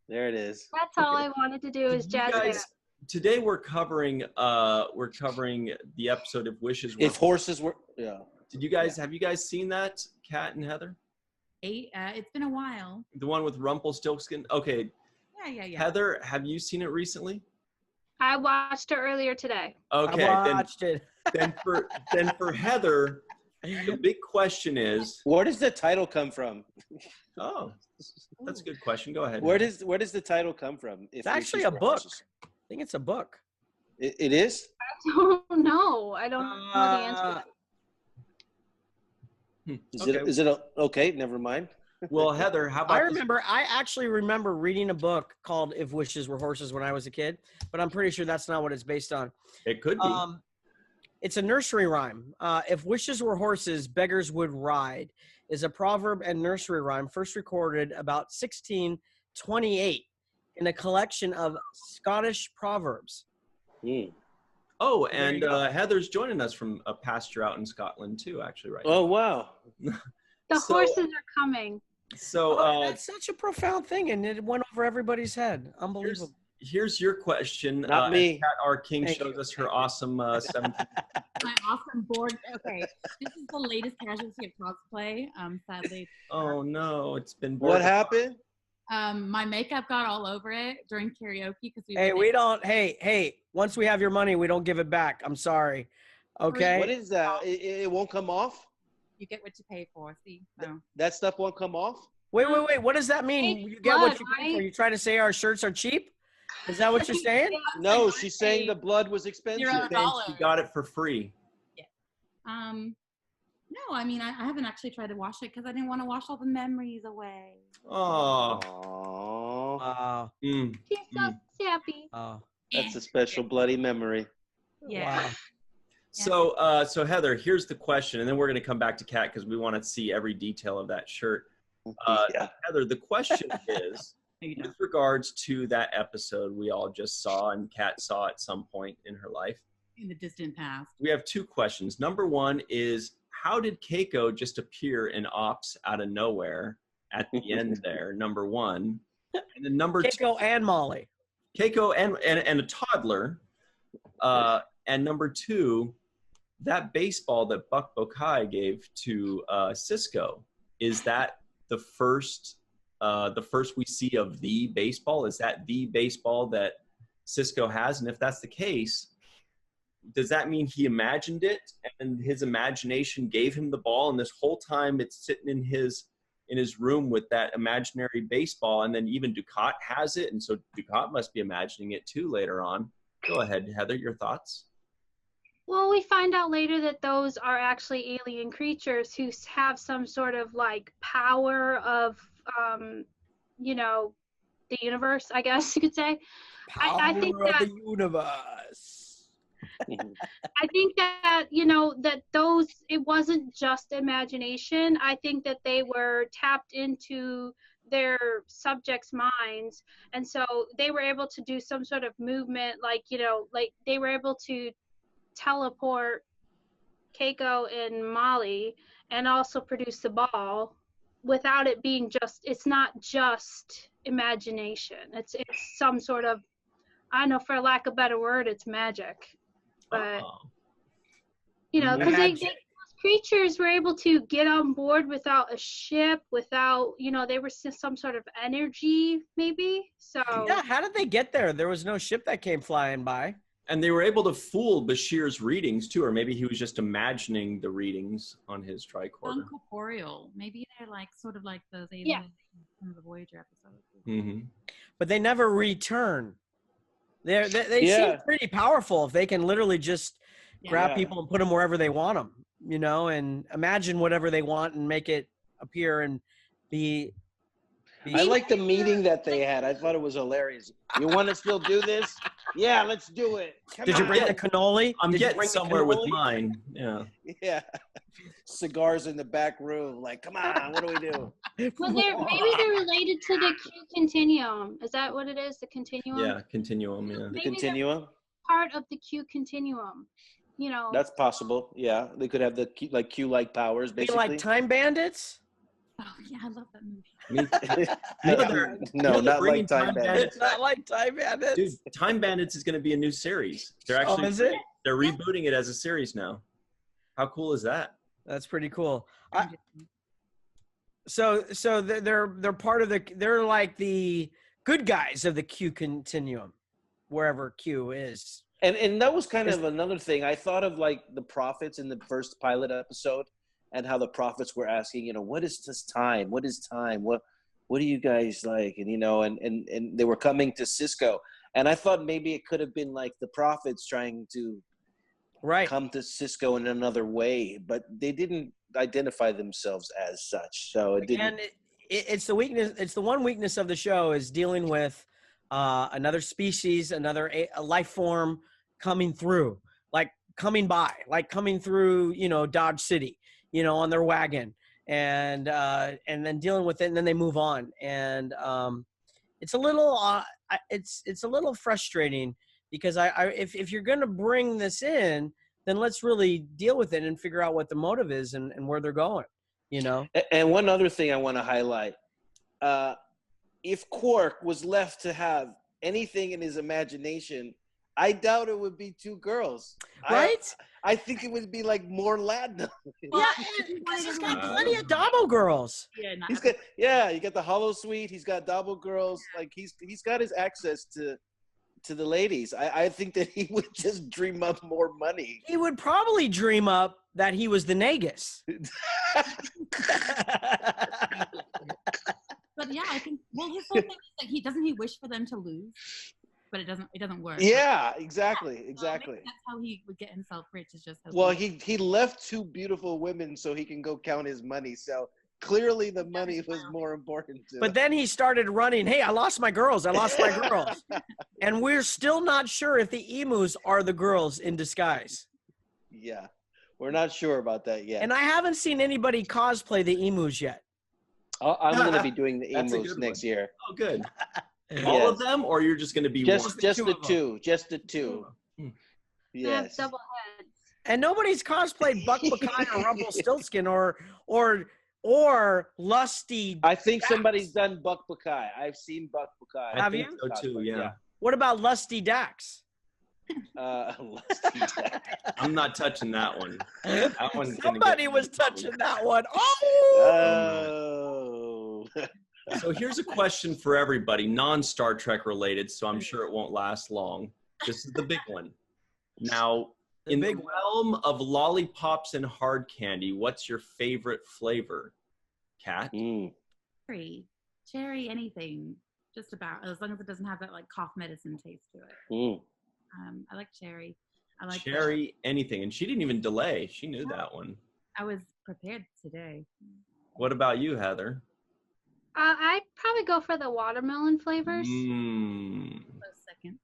There it is. That's all I wanted to do is jazz hands. Today we're covering the episode of Wishes Were. If horses were, Have you guys seen that, Kat and Heather? It's been a while. The one with Rumpelstiltskin? Okay. Yeah. Heather, have you seen it recently? I watched it earlier today. Okay. I watched it. Then for Heather, the big question is, where does the title come from? Oh, that's a good question. Go ahead. Where does the title come from? It's actually a book. I think it's a book. It is? I don't know. I don't know the answer. Is it okay? Never mind. Well, Heather, how about I actually remember reading a book called If Wishes Were Horses when I was a kid, but I'm pretty sure that's not what it's based on. It could be. It's a nursery rhyme. If wishes were horses, beggars would ride is a proverb and nursery rhyme first recorded about 1628 in a collection of Scottish proverbs. Oh, and Heather's joining us from a pasture out in Scotland too, actually, right now. Oh, wow. The horses are coming. So that's such a profound thing, and it went over everybody's head. Unbelievable. Here's your question. Not me. Kat R. King shows us her awesome 17. My awesome Borg. Okay, this is the latest casualty of cosplay. Sadly. Oh no, it's been. What happened? My makeup got all over it during karaoke because we. Hey, we don't. Hey, Once we have your money, we don't give it back. I'm sorry. Okay. What is that? It won't come off? You get what you pay for. See? No. That stuff won't come off? Wait. What does that mean? You get what you pay for. You trying to say our shirts are cheap? Is that what you're saying? No, she's saying the blood was expensive. $0. She got it for free. Yeah. No, I mean, I haven't actually tried to wash it because I didn't want to wash all the memories away. Oh. Aww. She's so sappy. Oh. That's a special bloody memory. Yeah. Wow. So Heather, here's the question, and then we're going to come back to Kat because we want to see every detail of that shirt. Heather, the question is, with regards to that episode we all just saw and Kat saw at some point in her life. In the distant past. We have two questions. Number one is, how did Keiko just appear in Ops out of nowhere at the end there? Number one. And then number two. Keiko and Molly. Keiko and a toddler. And number two, that baseball that Buck Bokai gave to Sisko, is that the first we see of the baseball? Is that the baseball that Sisko has? And if that's the case, does that mean he imagined it and his imagination gave him the ball, and this whole time it's sitting in his room with that imaginary baseball, and then even Ducat has it, and so Ducat must be imagining it too later on? Go ahead, Heather, your thoughts. Well, we find out later that those are actually alien creatures who have some sort of like power of, the universe, I guess you could say. I think that the universe. I think that, that those, it wasn't just imagination. I think that they were tapped into their subjects' minds. And so they were able to do some sort of movement, like they were able to teleport Keiko and Molly and also produce the ball without it being it's not just imagination. It's some sort of, I don't know, for lack of a better word, it's magic. But, because those creatures were able to get on board without a ship, without, they were some sort of energy, maybe. So yeah, how did they get there? There was no ship that came flying by. And they were able to fool Bashir's readings too, or maybe he was just imagining the readings on his tricorder. Uncorporeal. Maybe they're like sort of like those aliens from the Voyager episode. Mm-hmm. But they never return. They seem pretty powerful if they can literally just grab people and put them wherever they want them, and imagine whatever they want and make it appear and be I like the meeting that they had. I thought it was hilarious. You want to still do this? Yeah, let's do it. Did you bring the cannoli? I'm getting somewhere with mine. Yeah. Yeah. Cigars in the back room. Like, come on, what do we do? Well, maybe they're related to the Q continuum. Is that what it is? The continuum? Yeah, continuum. Yeah. The continuum? Part of the Q continuum. That's possible. Yeah, they could have the Q-like powers, basically. Like Time Bandits? Oh yeah, I love that movie. No, not like Time Bandits. It's not like Time Bandits. Dude, Time Bandits is going to be a new series. They're actually is it? They're rebooting it as a series now. How cool is that? That's pretty cool. So they're part of they're like the good guys of the Q continuum, wherever Q is. And that was kind of another thing. I thought of like the prophets in the first pilot episode, and how the prophets were asking, what is this time? What is time? What do you guys like? And and they were coming to Sisko, and I thought maybe it could have been like the prophets trying to come to Sisko in another way, but they didn't identify themselves as such. So it didn't. And it's the weakness. It's the one weakness of the show is dealing with another species, another life form coming through, coming through, Dodge City, on their wagon, and then dealing with it, and then they move on. And it's a little it's a little frustrating because if you're going to bring this in, then let's really deal with it and figure out what the motive is and where they're going, And one other thing I want to highlight, if Quark was left to have anything in his imagination, I doubt it would be two girls. Right? I think it would be like more Latin. Yeah, because he's got plenty of Dabo girls. Yeah, you got the Hollow Suite. He's got Dabo girls. Like he's got his access to to the ladies. I think that he would just dream up more money. He would probably dream up that he was the Nagus. But yeah, I think, well, his whole thing is like he wish for them to lose, but it doesn't work. Yeah, exactly. So Exactly. maybe that's how he would get himself rich, is just Well, he left 2 beautiful women so he can go count his money. So clearly the money was more important to But him. then he started running, hey, I lost my girls. And we're still not sure if the emus are the girls in disguise. Yeah. We're not sure about that yet. And I haven't seen anybody cosplay the emus yet. I'm going to be doing the That's a emus good next one. year. Oh, good. All of them, or you're just going to be one? Just the two. Just the 2. Yes. Double heads. And nobody's cosplayed Buck Buckeye or Rumpelstiltskin or Lusty. I think somebody's done Buck Buckeye. I've seen Buck Buckeye. Have I think you? so too, yeah. What about Lusty Dax? Lusty Dax. I'm not touching that one. That one's gonna Somebody get- was touching that one. Oh! So here's a question for everybody, non-Star Trek related, so I'm sure it won't last long. This is the big one. Now, in the realm of lollipops and hard candy, what's your favorite flavor? Kat? Cherry, anything, just about, as long as it doesn't have that like cough medicine taste to it. I like cherry. I like Cherry, anything. And she didn't even delay. She knew that one. I was prepared today. What about you, Heather? I'd probably go for the watermelon flavors. Close second.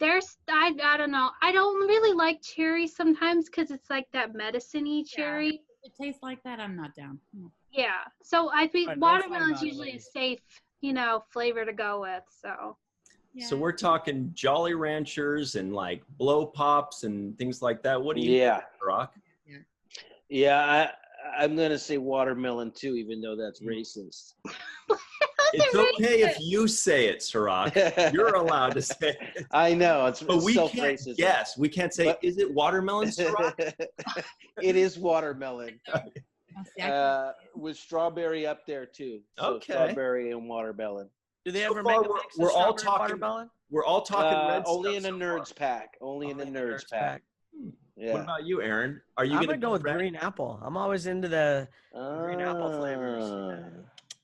I don't know. I don't really like cherry sometimes because it's like that medicine-y cherry. If it tastes like that, I'm not down. Yeah. So I think Right, watermelon's that's usually a safe, flavor to go with. So. So we're talking Jolly Ranchers and like blow pops and things like that. What do you think, Rock? Yeah, I'm going to say watermelon too, even though that's racist. It's okay if you say it, Cirroc. You're allowed to say it. I know. It's we can't self-racist. guess. We can't say, is it watermelon, Cirroc? It is watermelon. Oh, With strawberry up there too. So Okay. strawberry and watermelon. Do they So ever far, make a mix of we're all strawberry talking- watermelon? We're all talking red Only in stuff the so far. nerds pack. Only in the nerds pack. Yeah. What about you, Aaron? Are you I'm going gonna go with green apple. I'm always into the green apple flavors.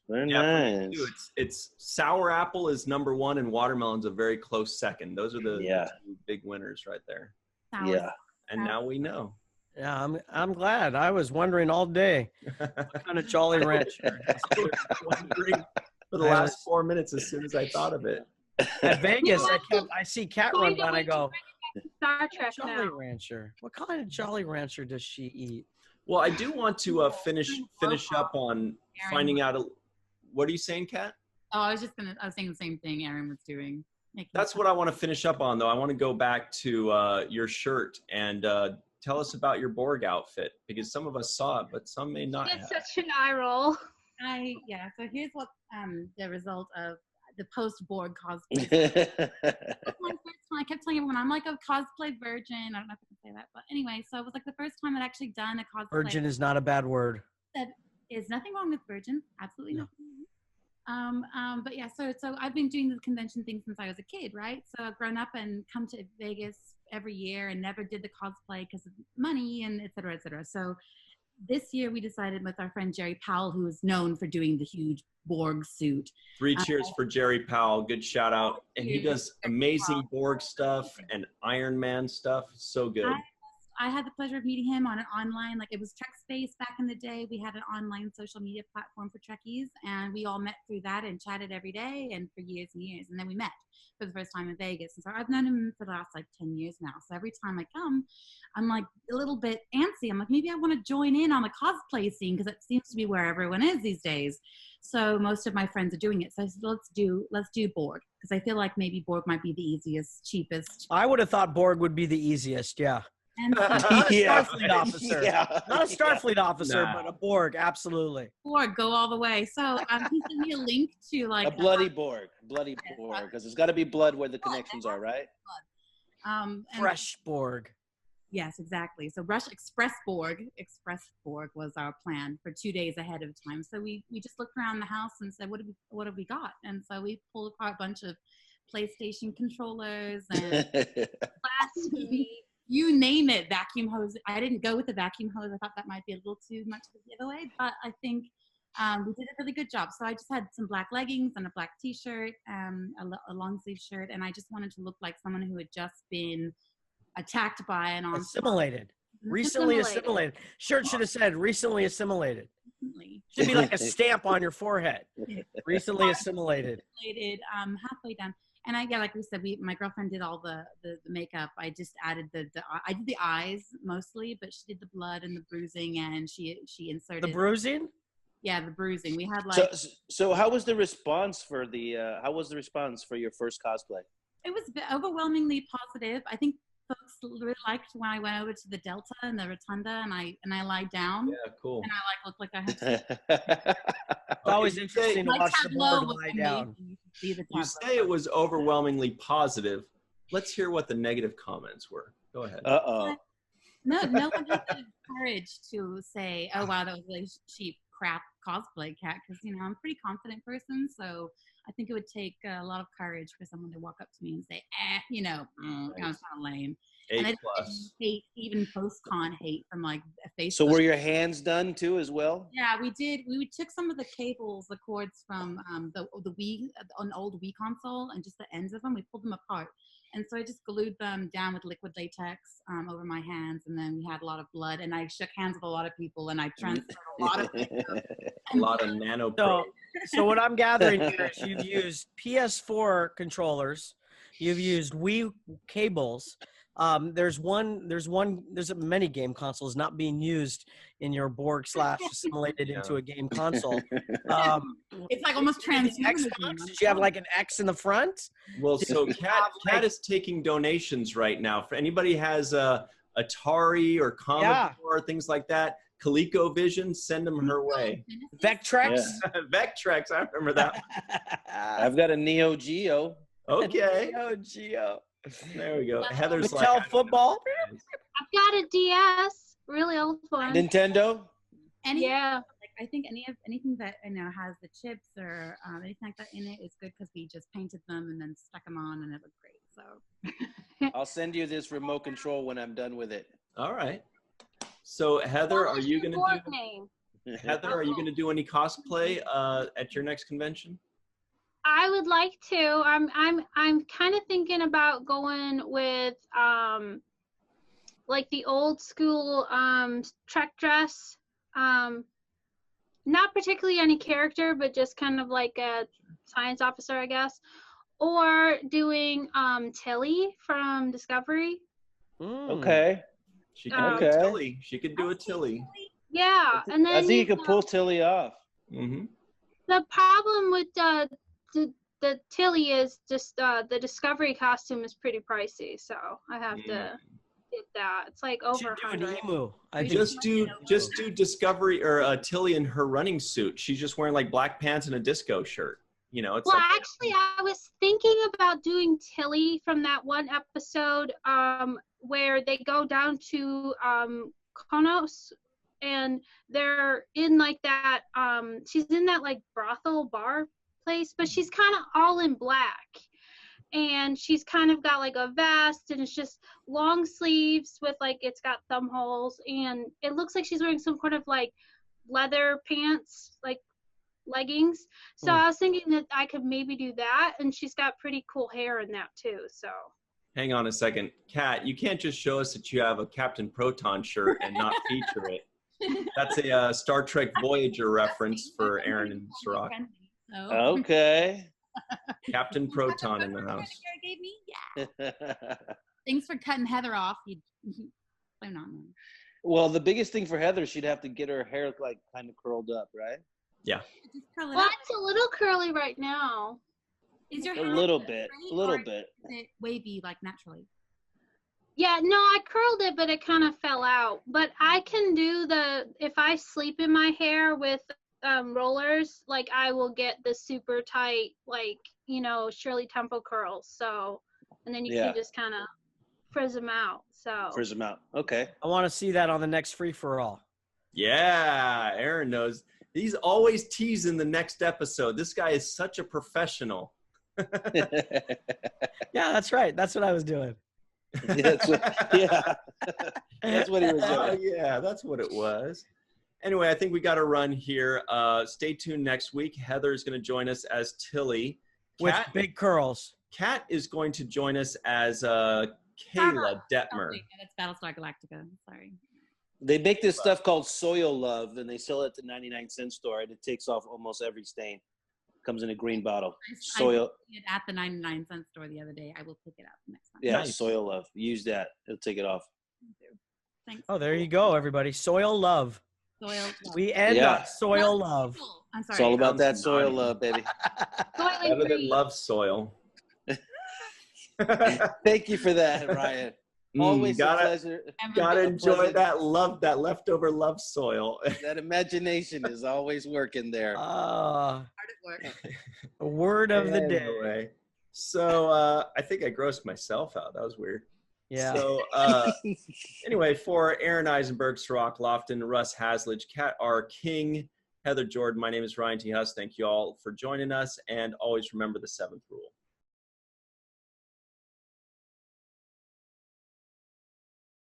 Very Yeah, for me nice. too. It's sour apple is number 1 and watermelon's a very close second. Those are the 2 big winners right there. Yeah. And now we know. Yeah, I'm glad. I was wondering all day what kind of Jolly Rancher. Wondering for the last 4 minutes as soon as I thought of it. At Vegas, I see Cat run by and I go, Star Trek Jolly now. Rancher. What kind of Jolly Rancher does she eat? Well, I do want to finish up on finding out. What are you saying, Kat? Oh, I was saying the same thing Aaron was doing. That's what I want to finish up on, though. I want to go back to your shirt and tell us about your Borg outfit, because some of us saw it, but some may not It's have. such an eye roll. So here's what the result of the post-Borg cosplay. That's my first time. I kept telling everyone I'm like a cosplay virgin. I don't know if I can say that, but anyway, so it was like the first time I'd actually done a cosplay. Virgin is not a bad word. That is nothing wrong with virgin. Absolutely nothing. But yeah, so I've been doing the convention thing since I was a kid, right? So I've grown up and come to Vegas every year and never did the cosplay because of money and et cetera, et cetera. So this year we decided with our friend Jerry Powell, who is known for doing the huge Borg suit. 3 cheers for Jerry Powell. Good shout out. And he does amazing Borg stuff and Iron Man stuff. So good. I had the pleasure of meeting him on an online, like it was Trek Space back in the day. We had an online social media platform for Trekkies, and we all met through that and chatted every day and for years and years. And then we met for the first time in Vegas. And so I've known him for the last like 10 years now. So every time I come, I'm like a little bit antsy. I'm like, maybe I want to join in on the cosplay scene because it seems to be where everyone is these days. So most of my friends are doing it. So I said, let's do Borg, because I feel like maybe Borg might be the easiest, cheapest. I would have thought Borg would be the easiest, yeah. And Starfleet officer. Yeah. Not a Starfleet officer, Nah. but a Borg, absolutely. Borg, go all the way. So he sent me a link to like A bloody Borg, because it's got to be blood where the connections are, right? and Fresh Borg. Yes, exactly. So Express Borg was our plan for 2 days ahead of time. So we just looked around the house and said, what have we got? And so we pulled apart a bunch of PlayStation controllers and Blasphemy. you name it, vacuum hose. I didn't go with the vacuum hose. I thought that might be a little too much of a giveaway, but I think we did a really good job. So I just had some black leggings and a black t-shirt, a long sleeve shirt, and I just wanted to look like someone who had just been attacked by an onslaught. Assimilated. Recently assimilated. Shirt should have said recently assimilated. Should be like a stamp on your forehead. Recently assimilated. Halfway down. And like we said, my girlfriend did all the makeup. I just added I did the eyes mostly, but she did the blood and the bruising, and she inserted the bruising. Yeah, the bruising. We had like. So how was the response for your first cosplay? It was overwhelmingly positive. I think folks really liked when I went over to the Delta and the Rotunda, and I lied down. Yeah, cool. And I looked like I had. It's always interesting to watch the Borg lie down. You say it was overwhelmingly positive. Let's hear what the negative comments were. Go ahead. No one had the courage to say, "Oh wow, that was really cheap crap cosplay, Kat," because I'm a pretty confident person, so I think it would take a lot of courage for someone to walk up to me and say, kind of kind of lame. And I didn't hate, even post-con hate from like Facebook. So were your hands done too as well? Yeah, we did. We took some of the cables, the cords from the Wii, an old Wii console, and just the ends of them. We pulled them apart. And so I just glued them down with liquid latex over my hands, and then we had a lot of blood, and I shook hands with a lot of people, and I transferred a lot of a lot of nano. So what I'm gathering here is you've used PS4 controllers, you've used Wii cables. There's many game consoles not being used in your Borg / assimilated into a game console. It's like almost transhuman. Did you have like an X in the front? Well, so Kat is taking donations right now. For anybody has Atari or Commodore, things like that, ColecoVision, send them her way. Vectrex? Yeah. Vectrex, I remember that. I've got a Neo Geo. Okay. Neo Geo. There we go. Heather's Mattel like football. I've got a DS, really old one. Nintendo? Yeah. I think anything that has the chips or anything like that in it is good because we just painted them and then stuck them on, and it looked great. So I'll send you this remote control when I'm done with it. All right. So Heather, are you gonna do any cosplay at your next convention? I would like to. I'm kind of thinking about going with like the old school Trek dress. Not particularly any character, but just kind of like a science officer, I guess. Or doing Tilly from Discovery. Okay. She can do a Tilly. She could do a Tilly. Yeah, and then I think you could pull Tilly off. Mm-hmm. The problem with the Tilly is just the Discovery costume is pretty pricey, so I have to get that. It's like over $100. Emu. Just do Discovery or Tilly in her running suit. She's just wearing like black pants and a disco shirt. It's well, actually, I was thinking about doing Tilly from that one episode where they go down to Konos, and they're in like that. She's in that like brothel bar place, but she's kind of all in black, and she's kind of got like a vest, and it's just long sleeves with like it's got thumb holes, and it looks like she's wearing some kind of like leather pants, like leggings. So I was thinking that I could maybe do that, and she's got pretty cool hair in that too. So hang on a second, Kat, you can't just show us that you have a Captain Proton shirt and not feature it. That's a Star Trek Voyager reference for Aron and Cirroc. Okay. Captain Proton in the house. Gave me? Yeah. Thanks for cutting Heather off. Blame on me. Well, the biggest thing for Heather, she'd have to get her hair like kind of curled up, right? Yeah. Well, it's a little curly right now. Is your a hair little bit, Is it wavy like naturally? Yeah, no, I curled it, but it kind of fell out. But I can do if I sleep in my hair with rollers, like I will get the super tight, like, Shirley Temple curls. So, and then you can just kind of frizz them out. So. Frizz them out. Okay. I want to see that on the next free-for-all. Yeah, Aron knows. He's always teasing the next episode. This guy is such a professional. Yeah, that's right. That's what I was doing. That's what he was Oh, doing. yeah, that's what it was. Anyway, I think we got to run here. Stay tuned next week. Heather is going to join us as Tilly. With big curls. Kat is going to join us as Kayla Detmer. That's Battlestar Galactica. Sorry. They make this stuff called Soil Love, and they sell it at the 99-cent store, and it takes off almost every stain. Comes in a green bottle. Soil. I did it at the 99-cent store the other day. I will pick it up next time. Yeah, Nice. Soil Love. Use that. It'll take it off. Thanks. Oh, there you go, everybody. Soil love. Soil love. We end Yeah. on soil love. I'm sorry. It's all about that Sounds soil naughty. love, baby. Better than love soil. Thank you for that, Ryan. Always a pleasure. Gotta enjoy pleasant. that love, that leftover love soil. That imagination is always working there. Hard at work. A word of the day. Anyway, so I think I grossed myself out. That was weird. Yeah. So anyway, for Aron Eisenberg, Cirroc Lofton, Russ Hasledge, Kat R. King, Heather Jordan, my name is Ryan T. Husk. Thank you all for joining us, and always remember the 7th rule.